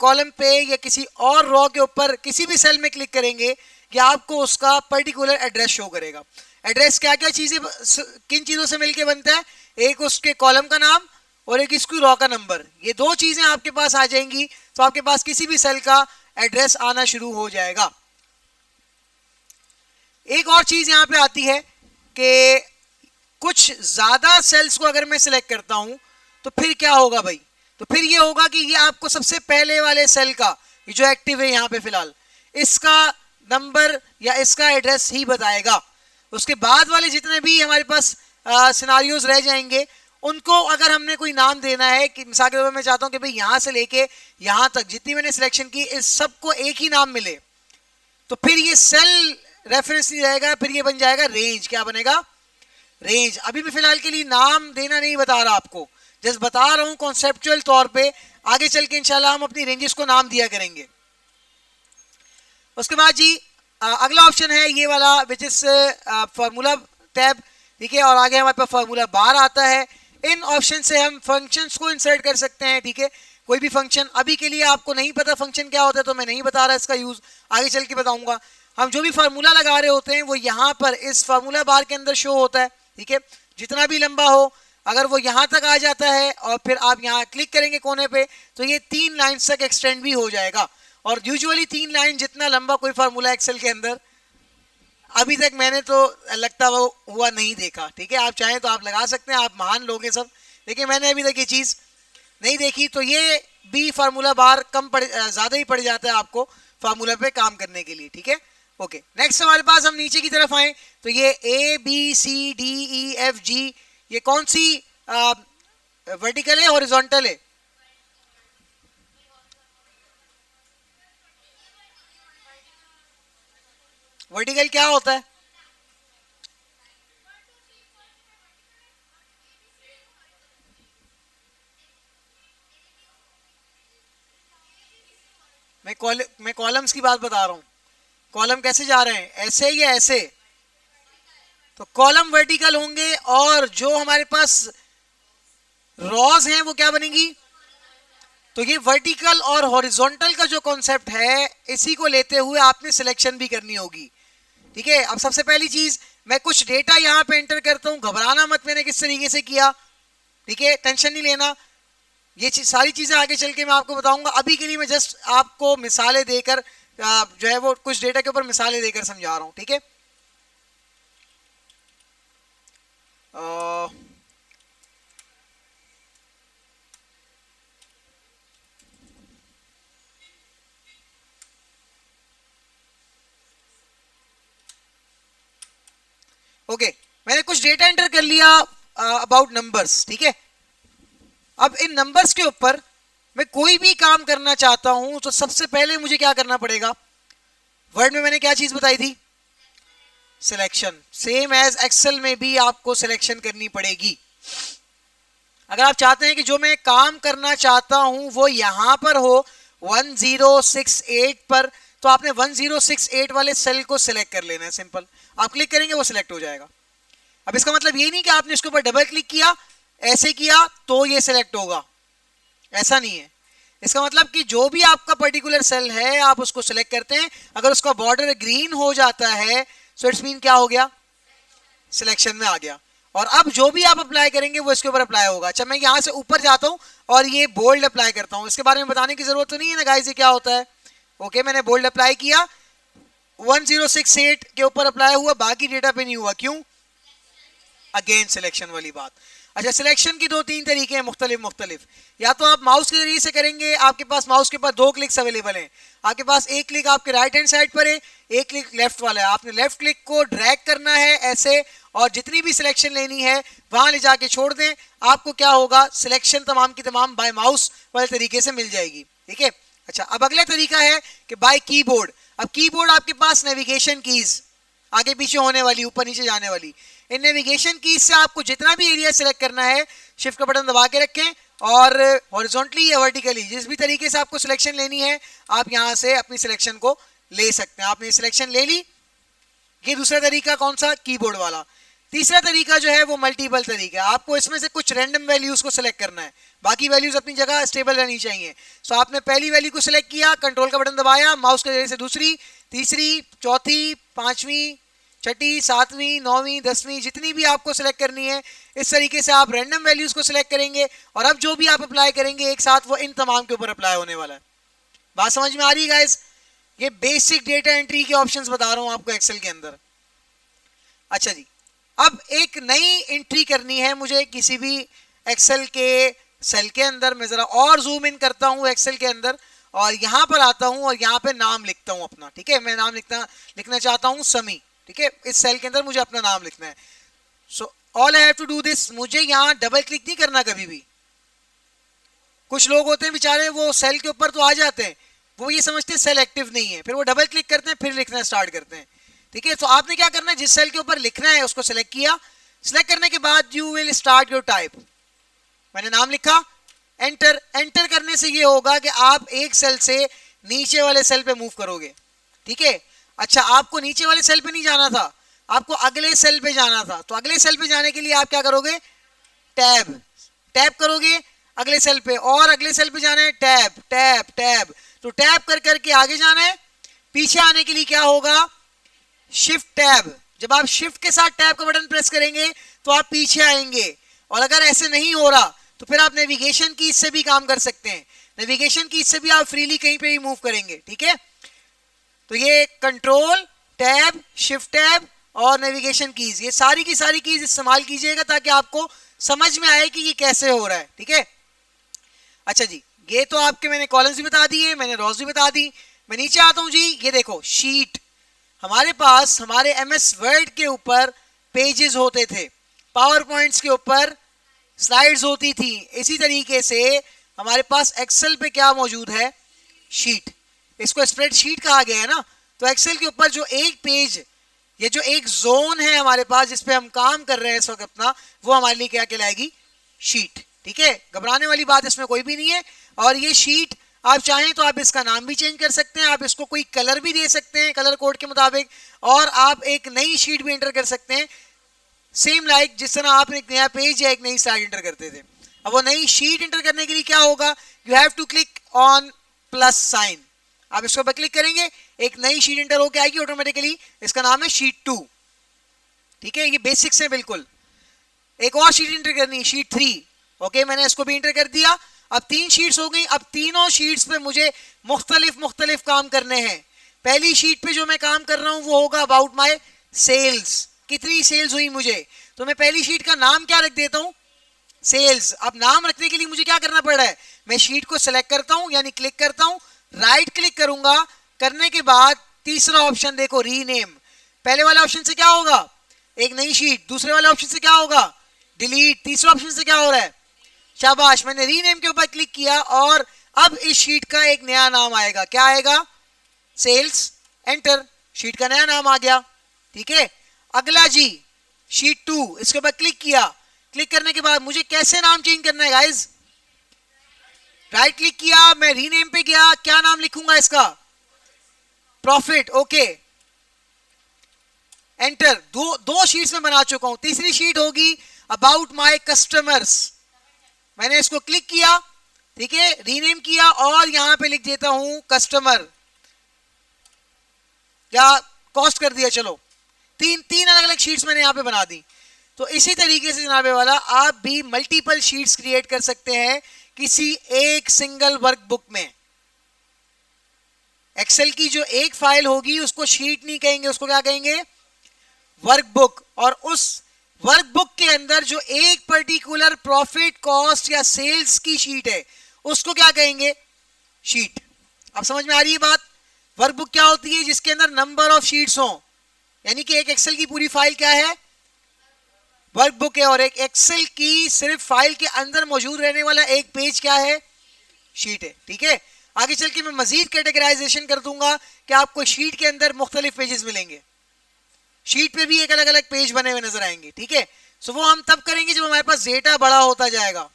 Speaker 1: कॉलम पे या किसी और रो के ऊपर किसी भी सेल में क्लिक करेंगे, या आपको उसका पर्टिकुलर एड्रेस शो करेगा। एड्रेस क्या क्या चीजें, किन चीजों से मिलके बनता है, एक उसके कॉलम का नाम और एक इसकी रो का नंबर। ये दो चीजें आपके पास आ जाएंगी तो आपके पास किसी भी सेल का एड्रेस आना शुरू हो जाएगा। एक और चीज यहां पे आती है कि कुछ ज्यादा सेल्स को अगर मैं सिलेक्ट करता हूं तो फिर क्या होगा भाई, तो फिर ये होगा कि ये आपको सबसे पहले वाले सेल का, ये जो एक्टिव है यहां पे फिलहाल, इसका नंबर या इसका एड्रेस ही बताएगा। उसके बाद वाले जितने भी हमारे पास सिनारियोज रह जाएंगे उनको अगर हमने कोई नाम देना है, कि मिसाल के तौर पर मैं चाहता हूं कि भाई यहां से लेके यहां तक जितनी मैंने सिलेक्शन की इस सबको एक ही नाम मिले, तो फिर ये सेल रेफरेंस नहीं रहेगा, फिर ये बन जाएगा रेंज। क्या बनेगा, रेंज। अभी भी फिलहाल के लिए नाम देना नहीं बता रहा आपको, जस्ट बता रहा हूं कॉन्सेप्चुअल तौर पे, आगे चल के इंशाल्लाह हम अपनी रेंजेस को नाम दिया करेंगे। उसके बाद जी अगला ऑप्शन है ये वाला, विच इज फार्मूला टैब, ठीक है। और आगे हमारे पास फार्मूला बार आता है। इन ऑप्शन से हम फंक्शंस को इंसर्ट कर सकते हैं, ठीक है। कोई भी फंक्शन, अभी के लिए आपको नहीं पता फंक्शन क्या होता है तो मैं नहीं बता रहा इसका यूज, आगे चल के बताऊंगा। हम जो भी फार्मूला लगा रहे होते हैं वो यहाँ पर इस फार्मूला बार के अंदर शो होता है, ठीक है। जितना भी लंबा हो, अगर वो यहाँ तक आ जाता है और फिर आप यहाँ क्लिक करेंगे कोने पे, तो ये 3 लाइन्स तक एक्सटेंड भी हो जाएगा। और यूजुअली 3 लाइन जितना लंबा कोई फार्मूला एक्सेल के अंदर अभी तक मैंने तो लगता वो हुआ नहीं देखा, ठीक है। आप चाहें तो आप लगा सकते हैं, आप महान लोग हैं सब, लेकिन मैंने अभी तक ये चीज़ नहीं देखी। तो ये भी फार्मूला बार ज़्यादा ही पड़ जाता है आपको फार्मूला पे काम करने के लिए, ठीक है। ओके, नेक्स्ट हमारे पास हम नीचे की तरफ आए तो ये ABCDEFG, ये कौन सी वर्टिकल है हॉरिजॉन्टल है? वर्टिकल क्या होता है? मैं कॉलम्स की बात बता रहा हूं। कॉलम कैसे जा रहे हैं, ऐसे या ऐसे? तो कॉलम वर्टिकल होंगे और जो हमारे पास रॉज हैं वो क्या बनेगी? तो ये वर्टिकल और हॉरिजॉन्टल का जो कॉन्सेप्ट है इसी को लेते हुए आपने सिलेक्शन भी करनी होगी, ठीक है। अब सबसे पहली चीज, मैं कुछ डेटा यहां पे एंटर करता हूं, घबराना मत मैंने किस तरीके से किया, ठीक है, टेंशन नहीं लेना। ये सारी चीजें आगे चल के मैं आपको बताऊंगा। अभी के लिए मैं जस्ट आपको मिसालें देकर जो है वो कुछ डेटा के ऊपर मिसालें देकर समझा रहा हूं, ठीक है। ओके, मैंने कुछ डेटा एंटर कर लिया अबाउट नंबर्स, ठीक है। अब इन नंबर्स के ऊपर मैं कोई भी काम करना चाहता हूं तो सबसे पहले मुझे क्या करना पड़ेगा? वर्ड में मैंने क्या चीज बताई थी? सिलेक्शन। सेम एज एक्सेल में भी आपको सिलेक्शन करनी पड़ेगी। अगर आप चाहते हैं कि जो मैं काम करना चाहता हूं वो यहां पर हो 1068 पर, तो आपने 1068 वाले सेल को सिलेक्ट कर लेना है। सिंपल, आप क्लिक करेंगे वो सिलेक्ट हो जाएगा। अब इसका मतलब ये नहीं कि आपने इसके ऊपर डबल क्लिक किया, ऐसे किया तो ये सिलेक्ट होगा, ऐसा नहीं है। इसका मतलब कि जो भी आपका पर्टिकुलर सेल है आप उसको सिलेक्ट करते हैं, अगर उसका बॉर्डर ग्रीन हो जाता है सो इट्स मीन क्या हो गया? सिलेक्शन में आ गया। और अब जो भी आप अप्लाई करेंगे वो इसके ऊपर अप्लाई होगा। अच्छा, मैं यहां से ऊपर जाता हूं और ये बोल्ड अप्लाई करता हूं, इसके बारे में बताने की जरूरत तो नहीं है ना गाइस, ये क्या होता है। ओके, मैंने बोल्ड अप्लाई किया, 1068 के ऊपर अप्लाई हुआ, बाकी डेटा पे नहीं हुआ। क्यों? अगेन सिलेक्शन वाली बात। अच्छा, सिलेक्शन की दो तीन तरीके हैं मुख्तलिफ। या तो आप माउस के जरिए से करेंगे, आपके पास माउस के पास दो क्लिक्स अवेलेबल हैं। आपके पास एक क्लिक आपके राइट हैंड साइड पर है, एक क्लिक लेफ्ट वाला है। आपने लेफ्ट क्लिक को ड्रैग करना है ऐसे, और जितनी भी सिलेक्शन लेनी है वहां ले जाके छोड़ दें। आपको क्या होगा, सिलेक्शन तमाम की तमाम बाय माउस वाले तरीके से मिल जाएगी। ठीक है। अच्छा, अब अगला तरीका है कि बाय कीबोर्ड। अब कीबोर्ड आपके पास नेविगेशन कीज आगे पीछे होने वाली, ऊपर नीचे जाने वाली, इन नेविगेशन कीज से आपको जितना भी एरिया सेलेक्ट करना है शिफ्ट का बटन दबा के रखें, और हॉरिजॉन्टली या वर्टिकली जिस भी तरीके से आपको सिलेक्शन लेनी है आप यहां से अपनी सिलेक्शन को ले सकते हैं। आपने सिलेक्शन ले ली। ये दूसरा तरीका कौन सा, कीबोर्ड वाला। तीसरा तरीका जो है वो मल्टीपल तरीका है। आपको इसमें से कुछ रैंडम वैल्यूज को सिलेक्ट करना है, बाकी वैल्यूज अपनी जगह स्टेबल रहनी चाहिए। सो आपने पहली वैल्यू को सिलेक्ट किया, कंट्रोल का बटन दबाया, माउस के जरिए से दूसरी, तीसरी, चौथी, पांचवी, छठी, सातवीं, नौवीं, 10वीं, जितनी भी आपको सिलेक्ट करनी है इस तरीके से आप रैंडम वैल्यूज को सिलेक्ट करेंगे, और अब जो भी आप अप्लाई करेंगे एक साथ वो इन तमाम के ऊपर अप्लाई होने वाला है। बात समझ में आ रही है गाइस? ये बेसिक डेटा एंट्री के ऑप्शंस बता रहा हूं आपको एक्सेल के अंदर। अच्छा जी, अब एक नई एंट्री करनी है मुझे किसी भी एक्सेल के सेल के अंदर। मैं जरा और जूम इन करता हूं एक्सेल के अंदर, और यहां पर आता हूं और यहां पे नाम लिखता हूं अपना। ठीक है, मैं नाम लिखना चाहता हूं समी। ठीक है, इस सेल के अंदर मुझे अपना नाम लिखना है। So all I have to do this, मुझे यहां डबल क्लिक नहीं करना कभी भी। कुछ लोग होते हैं बेचारे, वो सेल के ऊपर तो आ जाते हैं, वो ये समझते हैं सेल एक्टिव नहीं है, फिर वो डबल क्लिक करते हैं, फिर लिखना स्टार्ट करते हैं। ठीक है, तो आपने क्या करना है, जिस सेल के ऊपर लिखना है उसको सिलेक्ट किया। सिलेक्ट करने के बाद you will start your type. मैंने नाम लिखा, एंटर। एंटर करने से ये होगा कि आप एक सेल से नीचे वाले सेल पे मूव करोगे। ठीक है। अच्छा, आपको नीचे वाले सेल पे नहीं जाना था, आपको अगले सेल पे जाना था। तो अगले सेल पे जाने के लिए आप क्या करोगे, टैब। टैब करोगे अगले सेल पे, और अगले सेल पे जाना है, टैब टैब टैब। तो टैब कर करके आगे जाना है। पीछे आने के लिए क्या होगा, शिफ्ट टैब। जब आप शिफ्ट के साथ टैब का बटन प्रेस करेंगे तो आप पीछे आएंगे, और अगर ऐसे नहीं हो रहा तो फिर आप नेविगेशन की इससे भी काम कर सकते हैं। नेविगेशन की इससे भी आप फ्रीली कहीं पे भी मूव करेंगे। ठीक है, तो ये कंट्रोल टैब, शिफ्ट टैब और नेविगेशन कीज, ये सारी की सारी कीज इस्तेमाल कीजिएगा ताकि आपको समझ में आए कि ये कैसे हो रहा है। ठीक है। अच्छा जी, ये तो आपके मैंने कॉलम्स भी बता दिए, मैंने रॉज भी बता दी। मैं नीचे आता हूं जी, ये देखो शीट। हमारे पास हमारे एमएस वर्ड के ऊपर पेजेस होते थे, पावर पॉइंट्स के ऊपर स्लाइड्स होती थी। इसी तरीके से हमारे पास एक्सेल पे क्या मौजूद है, शीट। इसको स्प्रेडशीट कहा गया है ना। तो एक्सेल के ऊपर जो एक पेज, ये जो एक जोन है हमारे पास जिसपे हम काम कर रहे हैं इस वक्त अपना, वो हमारे लिए क्या कहलाएगी, शीट। ठीक है, घबराने वाली बात इसमें कोई भी नहीं है। और ये शीट आप चाहें तो आप इसका नाम भी चेंज कर सकते हैं, आप इसको कोई कलर भी दे सकते हैं कलर कोड के मुताबिक, और आप एक नई शीट भी एंटर कर सकते हैं, सेम लाइक जिस तरह आप एक नया पेज या एक नई स्लाइड एंटर करते थे। अब वो नई शीट एंटर करने के लिए क्या होगा, you have to click on plus sign. आप इसको पर क्लिक करेंगे, एक नई शीट एंटर होकर आएगी ऑटोमेटिकली, इसका नाम है शीट 2। ठीक है, ये बेसिक्स है बिल्कुल। एक और शीट एंटर करनी है, शीट 3। ओके, मैंने इसको भी एंटर कर दिया। अब 3 शीट्स हो गई। अब तीनों शीट्स पे मुझे मुख्तलिफ काम करने हैं। पहली शीट पे जो मैं काम कर रहा हूं वो होगा अबाउट माय सेल्स, कितनी सेल्स हुई मुझे। तो मैं पहली शीट का नाम क्या रख देता हूं, सेल्स। अब नाम रखने के लिए मुझे क्या करना पड़ रहा है, मैं शीट को सिलेक्ट करता हूं, यानी क्लिक करता हूं, राइट क्लिक करूंगा। करने के बाद तीसरा ऑप्शन देखो, रीनेम। पहले वाले ऑप्शन से क्या होगा, एक नई शीट। दूसरे वाले ऑप्शन से क्या होगा, डिलीट। तीसरे ऑप्शन से क्या हो रहा है, शाबाश, मैंने रीनेम के ऊपर क्लिक किया और अब इस शीट का एक नया नाम आएगा। क्या आएगा, सेल्स। एंटर, शीट का नया नाम आ गया। ठीक है, अगला जी शीट 2, इसके ऊपर क्लिक किया। क्लिक करने के बाद मुझे कैसे नाम चेंज करना है गाइज, राइट क्लिक किया, मैं रीनेम पे गया, क्या नाम लिखूंगा इसका, प्रॉफिट। Okay, enter. दो शीट्स में बना चुका हूं। तीसरी शीट होगी अबाउट माय कस्टमर्स। मैंने इसको क्लिक किया, ठीक है, रीनेम किया और यहां पे लिख देता हूं कस्टमर, या कॉस्ट कर दिया। चलो, तीन अलग अलग शीट्स मैंने यहां पे बना दी। तो इसी तरीके से जनाबे वाला आप भी मल्टीपल शीट्स क्रिएट कर सकते हैं किसी एक सिंगल वर्कबुक में। एक्सेल की जो एक फाइल होगी उसको शीट नहीं कहेंगे, उसको क्या कहेंगे, वर्कबुक। और उस वर्कबुक के अंदर जो एक पर्टिकुलर प्रॉफिट कॉस्ट या सेल्स की शीट है उसको क्या कहेंगे? शीट। अब समझ में आ रही है बात? वर्कबुक क्या होती है? जिसके अंदर नंबर ऑफ शीट्स हो, यानी कि एक एक्सेल की पूरी फाइल क्या है? वर्कबुक है। और एक एक्सेल की सिर्फ फाइल के अंदर मौजूद रहने वाला एक पेज क्या है? शीट है। ठीक है, आगे चल के मैं मजीद कैटेगराइजेशन कर दूंगा कि आपको शीट के अंदर मुख्तलिफ पेजेस मिलेंगे, शीट पे भी एक अलग अलग पेज बने हुए नजर आएंगे। ठीक है, सो वो हम तब करेंगे जब हमारे पास डेटा बड़ा होता जाएगा।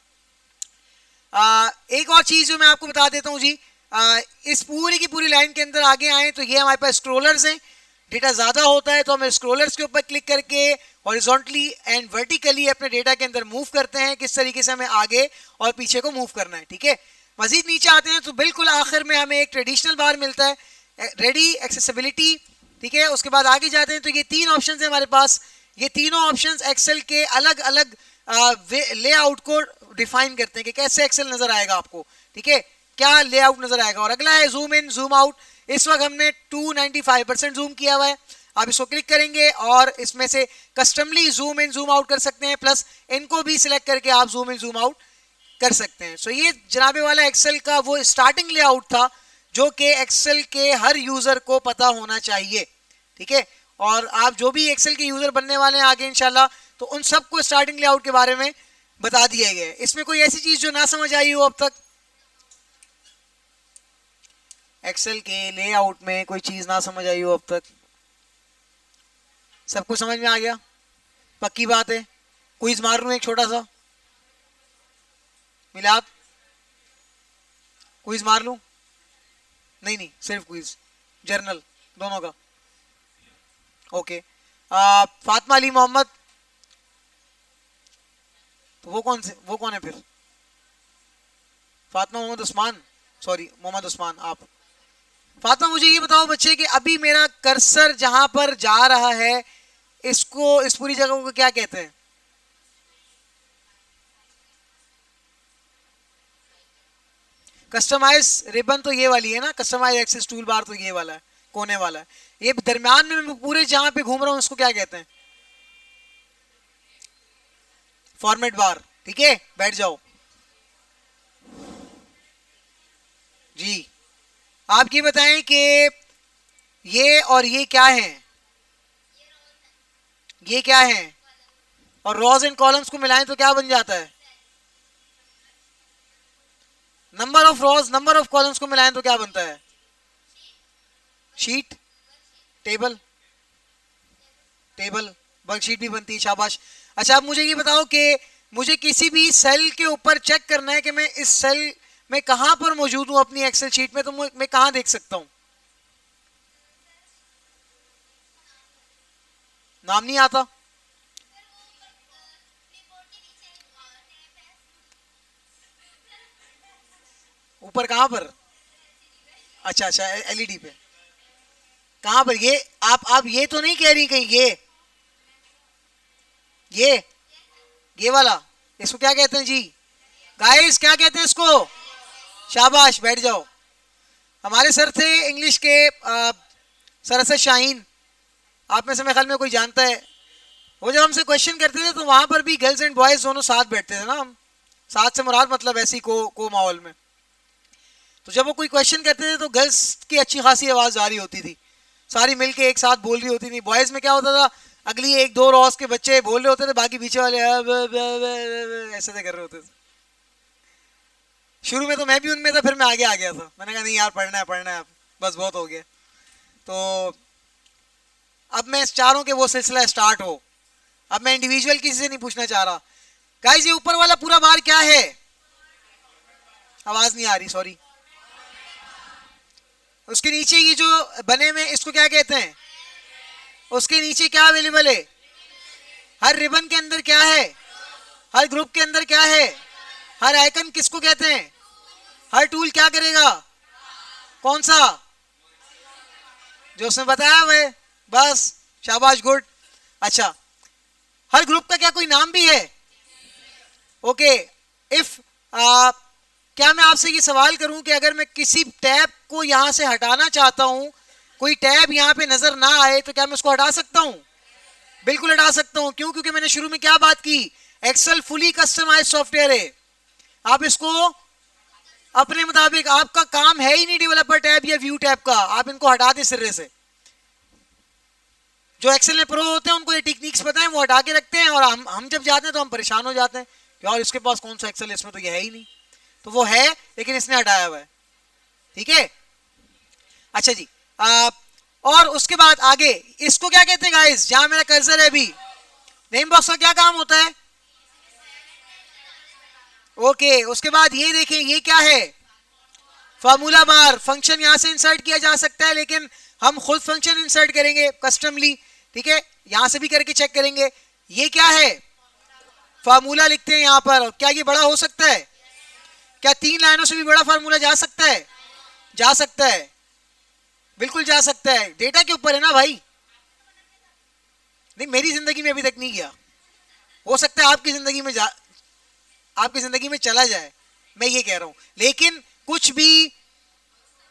Speaker 1: एक और चीज जो मैं आपको बता देता हूं जी, इस पूरी की पूरी लाइन के अंदर आगे आए तो ये हमारे पास स्क्रोलर्स हैं। डेटा ज्यादा होता है तो हम स्क्रोलर्स के ऊपर क्लिक करके हॉरिजॉन्टली एंड वर्टिकली अपने डेटा के अंदर मूव करते हैं, किस तरीके से हमें आगे और पीछे को मूव करना है। ठीक है, मजीद नीचे आते हैं तो बिल्कुल आखिर में हमें एक ट्रेडिशनल बार मिलता है, रेडी, एक्सेसिबिलिटी। ठीक है, उसके बाद आगे जाते हैं तो ये तीन ऑप्शंस हैं हमारे पास। ये तीनों ऑप्शंस एक्सेल के अलग अलग लेआउट को डिफाइन करते हैं कि कैसे एक्सेल नजर आएगा आपको। ठीक है, क्या लेआउट नजर आएगा। और अगला है जूम इन जूम आउट। इस वक्त हमने 295% जूम किया हुआ है। आप इसको क्लिक करेंगे और इसमें से कस्टमली जूम इन जूम आउट कर सकते हैं, प्लस इनको भी सिलेक्ट करके आप जूम इन जूम आउट कर सकते हैं। सो ये जनाबे वाला एक्सेल का वो स्टार्टिंग लेआउट था जो कि एक्सेल के हर यूजर को पता होना चाहिए। ठीक है, और आप जो भी एक्सेल के यूजर बनने वाले हैं आगे इंशाल्लाह, तो उन सबको स्टार्टिंग लेआउट के बारे में बता दिया गया है। इसमें कोई ऐसी चीज जो ना समझ आई हो अब तक? एक्सेल के लेआउट में कोई चीज ना समझ आई हो अब तक? सबको समझ में आ गया? पक्की बात है। क्विज मार लूं एक छोटा सा? मिलाद क्विज मार लूं? नहीं नहीं, सिर्फ क्विज, जर्नल दोनों का। ओके, फातिमा अली मोहम्मद, तो वो कौन है फिर? फातिमा मोहम्मद उस्मान, सॉरी मोहम्मद उस्मान। आप फातिमा मुझे ये बताओ बच्चे कि अभी मेरा कर्सर जहां पर जा रहा है इसको, इस पूरी जगह को क्या कहते हैं? कस्टमाइज रिबन तो ये वाली है ना, कस्टमाइज एक्सेस टूल बार तो ये वाला है, कोने वाला है। ये दरमियान में मैं पूरे जहां पे घूम रहा हूं इसको क्या कहते हैं? फॉर्मेट बार। ठीक है, बैठ जाओ जी। आप ये बताएं कि ये और ये क्या है? ये क्या है? और रोज एंड कॉलम्स को मिलाएं तो क्या बन जाता है? Number of rose, number of columns को मिलाएं तो क्या बनता है? शीट, टेबल, टेबल, वर्कशीट भी बनती है। शाबाश। अच्छा, अब मुझे ये बताओ कि मुझे किसी भी सेल के ऊपर चेक करना है कि मैं इस सेल में कहां पर मौजूद हूं अपनी एक्सेल शीट में, तो मैं कहां देख सकता हूं? नाम नहीं आता? ऊपर कहां पर? अच्छा अच्छा, एलईडी पे कहां पर? ये आप ये तो नहीं कह रही कहीं ये वाला, इसको क्या कहते हैं जी? गाइस क्या कहते हैं इसको? शाबाश, बैठ जाओ। हमारे सर थे इंग्लिश के सर असद शाहीन, आप में से मेरे ख्याल में कोई जानता है। वो जब हमसे क्वेश्चन करते थे तो वहां पर भी गर्ल्स एंड बॉयज दोनों साथ बैठते थे ना। हम साथ से मुराद मतलब ऐसी को माहौल में, तो जब वो कोई क्वेश्चन करते थे तो गर्ल्स की अच्छी खासी आवाज आ रही होती थी, सारी मिलके एक साथ बोल रही होती थी। बॉयज में क्या होता था, अगली एक दो रोज के बच्चे बोल रहे होते थे, बाकी पीछे वाले ऐसे कर रहे होते थे। शुरू में तो मैं भी उनमें था, फिर मैं आगे आ गया था। मैंने कहा नहीं यार, पढ़ना है, बस बहुत हो गया। तो अब मैं चाह रहा हूं कि वो सिलसिला स्टार्ट हो। अब मैं इंडिविजुअल किसी से नहीं पूछना चाह रहा। गाइस, ये ऊपर वाला पूरा बार क्या है? आवाज नहीं आ रही, सॉरी। उसके नीचे ये जो बने हुए इसको क्या कहते हैं? उसके नीचे क्या अवेलेबल है? हर रिबन के अंदर क्या है? हर ग्रुप के अंदर क्या है? हर आइकन किसको कहते हैं? हर टूल क्या करेगा? कौन सा? जो उसने बताया वह, बस शाबाश, गुड। अच्छा, हर ग्रुप का क्या कोई नाम भी है? ओके, इफ क्या मैं आपसे ये सवाल करूं कि अगर मैं किसी टैब को यहां से हटाना चाहता हूं, कोई टैब यहां पे नजर ना आए, तो क्या मैं उसको हटा सकता हूं? बिल्कुल हटा सकता हूं। क्यों? क्योंकि मैंने शुरू में क्या बात की, एक्सेल फुली कस्टमाइज सॉफ्टवेयर है। आप इसको अपने मुताबिक, आपका काम है ही नहीं डेवलपर टैब या व्यू टैब का, आप इनको हटा दें सिरे से। जो एक्सेल में प्रो होते हैं उनको ये टेक्निक्स पता है, वो हटा के रखते हैं, और हम जब जाते हैं तो हम परेशान हो जाते हैं, यार इसके पास कौन सा एक्सेल है, इसमें तो ये है ही नहीं। तो वो है लेकिन इसने हटाया हुआ है, ठीक है। अच्छा जी, और उसके बाद आगे इसको क्या कहते हैं गाइस, जहां मेरा कर्सर है अभी, नेम बॉक्स का क्या काम होता है? ओके, उसके बाद ये देखें, ये क्या है? फार्मूला बार। फंक्शन यहां से इंसर्ट किया जा सकता है, लेकिन हम खुद फंक्शन इंसर्ट करेंगे कस्टमली, ठीक है। यहां से भी करके चेक करेंगे। ये क्या है? फार्मूला लिखते हैं यहां पर। क्या ये बड़ा हो सकता है? क्या 3 लाइनों से भी बड़ा फार्मूला जा सकता है? जा सकता है, बिल्कुल जा सकता है। डेटा के ऊपर है ना भाई। नहीं, मेरी जिंदगी में अभी तक नहीं किया, हो सकता है आपकी जिंदगी में आपकी जिंदगी में चला जाए, मैं ये कह रहा हूं। लेकिन कुछ भी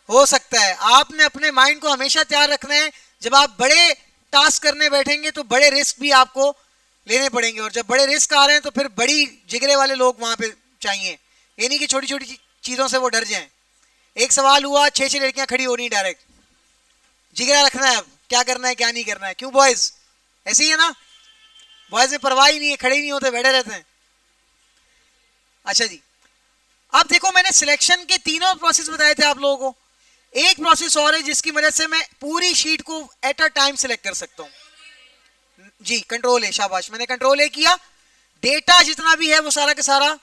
Speaker 1: हो सकता है। आपने अपने माइंड को हमेशा तैयार रखना है, जब आप बड़े टास्क करने बैठेंगे तो बड़े रिस्क भी आपको लेने पड़ेंगे, और जब बड़े रिस्क आ रहे हैं तो फिर बड़ी जिगरे वाले लोग वहां पे चाहिए। ये नहीं कि छोटी छोटी चीजों से वो डर जाएं। एक सवाल हुआ, 6 लड़कियां खड़ी हो रही डायरेक्ट, जिगरा रखना है, अब क्या करना है क्या नहीं करना है। क्यों बॉयज? ऐसे ही है ना, बॉयज में परवाह ही नहीं है, खड़े ही नहीं होते, बैठे रहते हैं। अच्छा जी, अब देखो मैंने सिलेक्शन के तीनों प्रोसेस बताए थे आप लोगों को। एक प्रोसेस और है जिसकी मदद से मैं पूरी शीट को एट अ टाइम सिलेक्ट कर सकता हूं जी। कंट्रोल ए, शाबाश, मैंने कंट्रोल ए किया। डेटा जितना भी है वो सारा का सारा,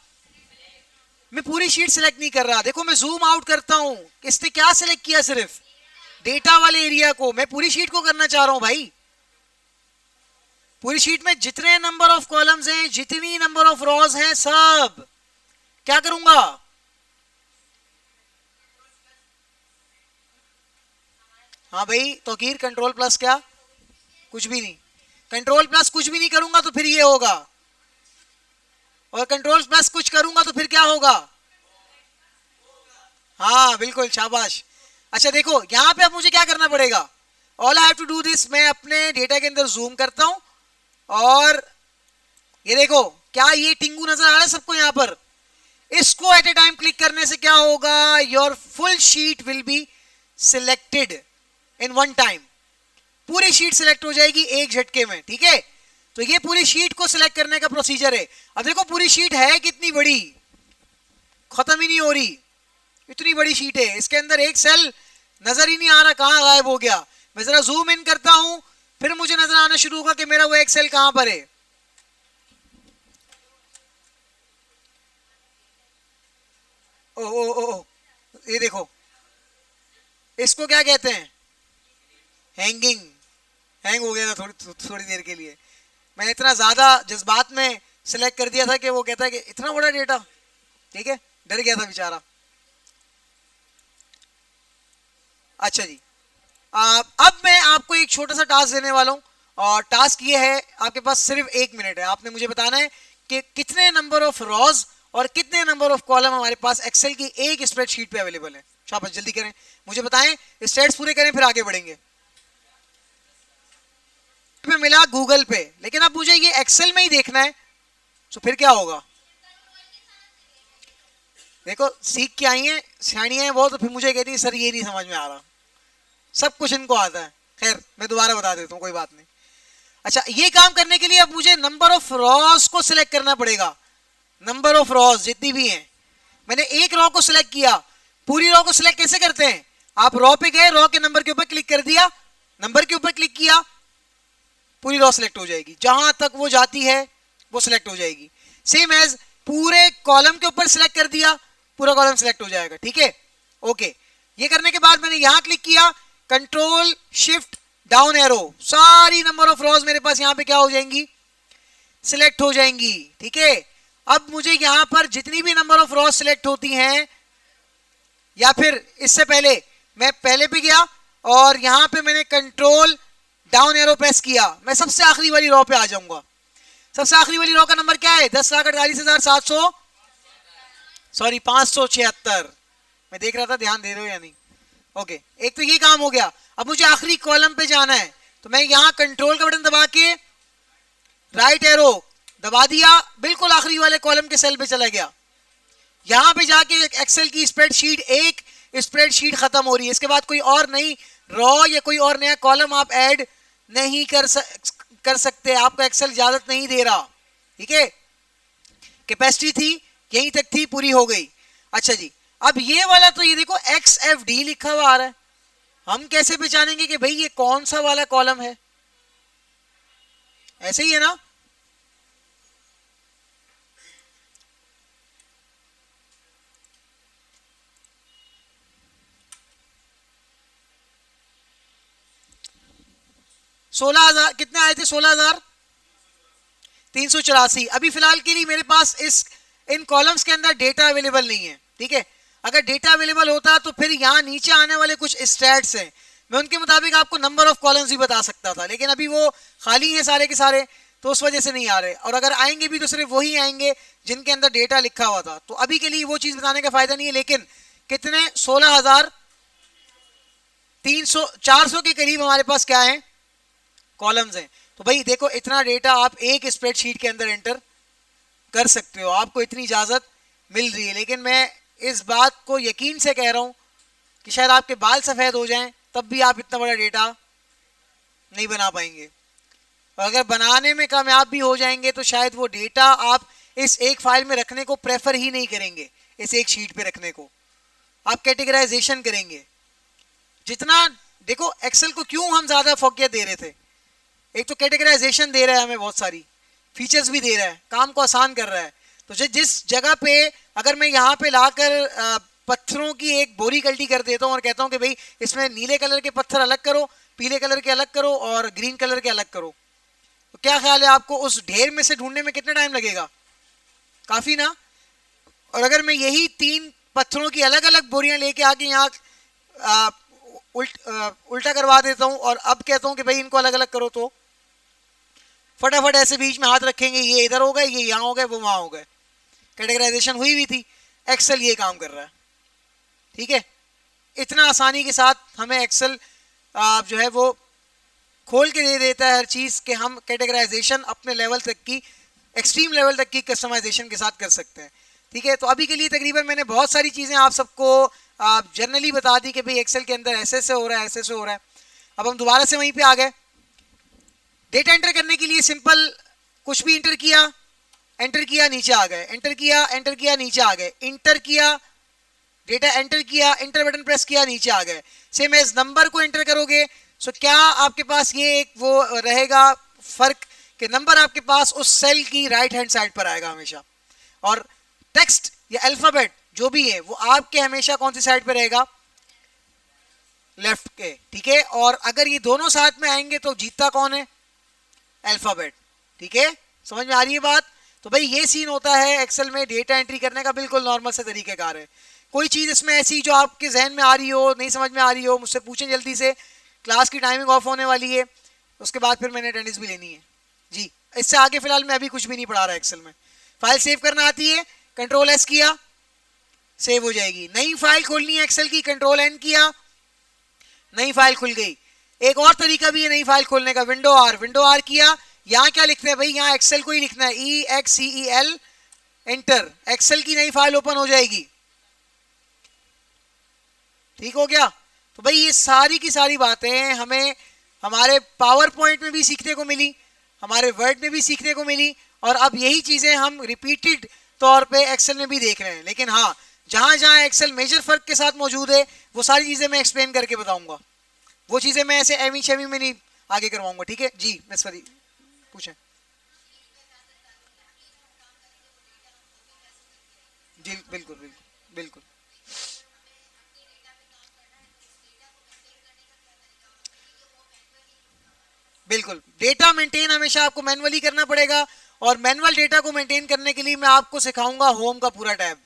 Speaker 1: मैं पूरी शीट सिलेक्ट नहीं कर रहा। देखो मैं जूम आउट करता हूं, इसने क्या सिलेक्ट किया? सिर्फ डेटा वाले एरिया को। मैं पूरी शीट को करना चाह रहा हूं भाई। पूरी शीट में जितने नंबर ऑफ कॉलम्स हैं, जितनी नंबर ऑफ रोज हैं, सब क्या करूंगा? हाँ भाई तौकीर, कंट्रोल प्लस क्या? कुछ भी नहीं। कंट्रोल प्लस कुछ भी नहीं करूंगा तो फिर ये होगा, और कंट्रोल प्लस कुछ करूंगा तो फिर क्या होगा? हाँ बिल्कुल, शाबाश। अच्छा देखो यहां पे अब मुझे क्या करना पड़ेगा? All I have to do this, मैं अपने डेटा के अंदर जूम करता हूं, और ये देखो क्या ये टिंगू नजर आ रहा है सबको यहां पर? इसको एट ए टाइम क्लिक करने से क्या होगा? Your full sheet will be selected in one time. पूरी शीट सिलेक्ट हो जाएगी एक झटके में, ठीक है। तो ये पूरी शीट को सिलेक्ट करने का प्रोसीजर है। अब देखो पूरी शीट है कितनी बड़ी, खत्म ही नहीं हो रही, इतनी बड़ी शीट है। इसके अंदर एक सेल नजर ही नहीं आ रहा, कहां गायब हो गया। मैं जरा जूम इन करता हूं, फिर मुझे नजर आना शुरू होगा कि मेरा वो एक सेल कहां पर है। ओ ओ ओ, ओ ये देखो, इसको क्या कहते हैं? हैंगिंग। हैंग हो गया था थोड़ी देर के लिए। मैंने इतना ज्यादा जज्बात में सिलेक्ट कर दिया था कि वो कहता है कि इतना बड़ा डेटा, ठीक है, डर गया था बेचारा। अच्छा जी, अब मैं आपको एक छोटा सा टास्क देने वाला हूं, और टास्क ये है, आपके पास सिर्फ 1 मिनट है। आपने मुझे बताना है कि कितने नंबर ऑफ रोज और कितने नंबर ऑफ कॉलम हमारे पास एक्सेल की एक स्प्रेडशीट पे अवेलेबल है। शाबाश, जल्दी करें, मुझे बताएं, स्टेट्स पूरे करें फिर आगे बढ़ेंगे। पे मिला गूगल पे, लेकिन अब मुझे ये एक्सेल में ही देखना है, तो फिर क्या होगा? देखो सीख के आई हैं, सियाणी हैं वो, तो फिर मुझे कहती है सर ये नहीं समझ में आ रहा। सब कुछ इनको आता है। खैर मैं दोबारा बता देता हूँ, कोई बात नहीं। अच्छा, ये काम करने के लिए अब मुझे नंबर ऑफ रॉज को सिलेक्ट करना पड़ेगा। नंबर ऑफ रॉज जितनी भी हैं, मैंने एक रॉ को सिलेक्ट किया। पूरी रॉ को सिलेक्ट कैसे करते हैं? आप रॉ पे गए, रॉ के नंबर के ऊपर क्लिक कर दिया, नंबर के ऊपर क्लिक किया, पूरी रॉ सिलेक्ट हो जाएगी। जहां तक वो जाती है वो सिलेक्ट हो जाएगी। सेम एज पूरे कॉलम के ऊपर सिलेक्ट कर दिया, पूरा कॉलम सिलेक्ट हो जाएगा, ठीक है। ओके, ये करने के बाद मैंने यहां क्लिक किया, कंट्रोल शिफ्ट डाउन एरो, सारी नंबर ऑफ रॉज मेरे पास यहां पे क्या हो जाएंगी? सिलेक्ट हो जाएंगी, ठीक है। अब मुझे यहां पर जितनी भी नंबर ऑफ रॉज सिलेक्ट होती हैं, या फिर इससे पहले मैं पहले पे गया और यहां पे मैंने कंट्रोल डाउन एरो प्रेस किया, मैं सबसे आखिरी वाली रॉ पे आ जाऊंगा। सबसे आखिरी वाली रॉ का नंबर क्या है? 10,48,700 सॉरी 576। मैं देख रहा था ध्यान दे रहे हो या नहीं। ओके, एक तो ये काम हो गया। अब मुझे आखिरी कॉलम पे जाना है, तो मैं यहाँ कंट्रोल का बटन दबा के राइट एरो दबा दिया, बिल्कुल आखिरी वाले कॉलम के सेल पे चला गया। यहां पे जाके एक्सेल की स्प्रेडशीट, एक स्प्रेडशीट खत्म हो रही है। इसके बाद कोई और नई रॉ या कोई और नया कॉलम आप ऐड नहीं कर सकते, आपको एक्सेल इजाजत नहीं दे रहा। ठीक है, कैपेसिटी थी यहीं तक थी, पूरी हो गई। अच्छा जी, अब ये वाला तो ये देखो XFD लिखा हुआ आ रहा है, हम कैसे पहचानेंगे कि भाई ये कौन सा वाला कॉलम है? ऐसे ही है ना, $16,000 कितने आए थे? 16,384। अभी फिलहाल के लिए मेरे पास इन कॉलम्स के अंदर डेटा अवेलेबल नहीं है। ठीक है, अगर डेटा अवेलेबल होता तो फिर यहाँ नीचे आने वाले कुछ स्टैट्स हैं, मैं उनके मुताबिक आपको नंबर ऑफ कॉलम्स भी बता सकता था, लेकिन अभी वो खाली हैं सारे के सारे, तो उस वजह से नहीं आ रहे। और अगर आएंगे भी तो सिर्फ वही आएंगे जिनके अंदर डेटा लिखा हुआ था, तो अभी के लिए वो चीज बताने का फायदा नहीं है। लेकिन कितने 16,300 400 के करीब हमारे पास क्या है? कॉलम्स हैं। तो भाई देखो, इतना डेटा आप एक स्प्रेडशीट के अंदर एंटर कर सकते हो, आपको इतनी इजाजत मिल रही है। लेकिन मैं इस बात को यकीन से कह रहा हूं कि शायद आपके बाल सफेद हो जाएं तब भी आप इतना बड़ा डेटा नहीं बना पाएंगे, और अगर बनाने में कामयाब भी हो जाएंगे तो शायद वो डेटा आप इस एक फाइल में रखने को प्रेफर ही नहीं करेंगे, इस एक शीट पे रखने को आप कैटेगराइजेशन करेंगे। जितना देखो, एक्सेल को क्यों हम ज्यादा फोकियत दे रहे थे? एक तो कैटेगराइजेशन दे रहा है हमें, बहुत सारी फीचर्स भी दे रहा है, काम को आसान कर रहा है। तो जिस जगह पे अगर मैं यहाँ पे लाकर पत्थरों की एक बोरी कल्टी कर देता हूँ और कहता हूँ कि भाई इसमें नीले कलर के पत्थर अलग करो, पीले कलर के अलग करो और ग्रीन कलर के अलग करो, तो क्या ख्याल है आपको उस ढेर में से ढूंढने में कितना टाइम लगेगा? काफी ना। और अगर मैं यही 3 पत्थरों की अलग अलग बोरियां लेके आके यहाँ उल्टा करवा देता हूँ और अब कहता हूँ कि भाई इनको अलग अलग करो, तो फटाफट ऐसे बीच में हाथ रखेंगे, ये इधर हो गए, ये यहाँ हो गए, वो वहां हो गए। कैटेगराइजेशन हुई भी थी, एक्सेल ये काम कर रहा है। ठीक है, इतना आसानी के साथ हमें एक्सेल जो है वो खोल के दे देता है हर चीज, कि हम कैटेगराइजेशन अपने लेवल तक की, एक्सट्रीम लेवल तक की कस्टमाइजेशन के साथ कर सकते हैं। ठीक है, तो अभी के लिए तकरीबन मैंने बहुत सारी चीजें आप सबको जनरली बता दी कि भाई एक्सेल के अंदर ऐसे से हो रहा है, ऐसे से हो रहा है। अब हम दोबारा से वहीं पे आ गए। डेटा एंटर करने के लिए सिंपल कुछ भी एंटर किया, नीचे आ गए, एंटर किया नीचे आ गए, इंटर किया, डेटा एंटर किया, एंटर बटन प्रेस किया, नीचे आ गए। सेम एज नंबर को एंटर करोगे सो क्या आपके पास ये एक वो रहेगा फर्क कि नंबर आपके पास उस सेल की राइट हैंड साइड पर आएगा हमेशा, और टेक्स्ट या अल्फाबेट जो भी है वो आपके हमेशा कौन सी साइड पर रहेगा? लेफ्ट के। ठीक है, और अगर ये दोनों साथ में आएंगे तो जीतता कौन है? अल्फाबेट। ठीक है, समझ में आ रही है बात? तो भाई ये सीन होता है एक्सेल में डेटा एंट्री करने का, बिल्कुल नॉर्मल से तरीकेकार है। कोई चीज इसमें ऐसी जो आपके जहन में आ रही हो, नहीं समझ में आ रही हो, मुझसे पूछें जल्दी से। क्लास की टाइमिंग ऑफ होने वाली है, उसके बाद फिर मैंने अटेंडेंस भी लेनी है जी। इससे आगे फिलहाल मैं अभी कुछ भी नहीं पढ़ा रहा एक्सेल में। फाइल सेव करना आती है, कंट्रोल एस किया, सेव हो जाएगी। नई फाइल खोलनी है एक्सेल की, कंट्रोल एन किया, नई फाइल खुल गई। एक और तरीका भी है नई फाइल खोलने का, विंडो आर किया। यहाँ क्या लिखते हैं भाई? यहाँ एक्सेल को ही लिखना है, EXCEL, एंटर, एक्सेल की नई फाइल ओपन हो जाएगी। ठीक हो गया? तो भाई ये सारी की सारी बातें हमें हमारे पावर पॉइंट में भी सीखने को मिली, हमारे वर्ड में भी सीखने को मिली, और अब यही चीजें हम रिपीटेड तौर पे एक्सेल में भी देख रहे हैं। लेकिन हाँ, जहां जहां एक्सेल मेजर फर्क के साथ मौजूद है वो सारी चीजें मैं एक्सप्लेन करके बताऊंगा। वो चीजें मैं ऐसे एमी शेमी में नहीं आगे करवाऊंगा। ठीक है जी, मिस फरी पूछें। जी बिल्कुल बिल्कुल बिल्कुल। बिल्कुल, डेटा मेंटेन हमेशा आपको मैनुअली करना पड़ेगा, और मैनुअल डेटा को मेंटेन करने के लिए मैं आपको सिखाऊंगा होम का पूरा टैब।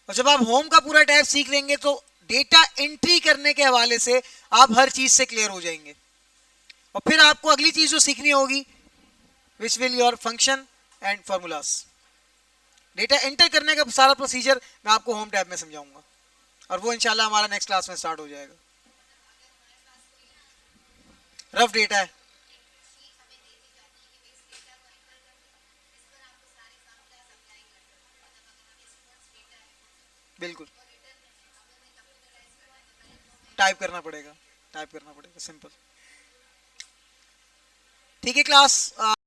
Speaker 1: और जब आप होम का पूरा टैब सीख लेंगे तो डेटा एंट्री करने के हवाले से आप हर चीज से क्लियर हो जाएंगे। और फिर आपको अगली चीज जो सीखनी होगी, which will your function and formulas. Data enter करने का सारा प्रोसीजर मैं आपको होम टैब में समझाऊंगा, और वो इंशाल्लाह हमारा नेक्स्ट क्लास में स्टार्ट हो जाएगा। रफ डेटा है, टाइप करना पड़ेगा, सिंपल। ठीक है क्लास,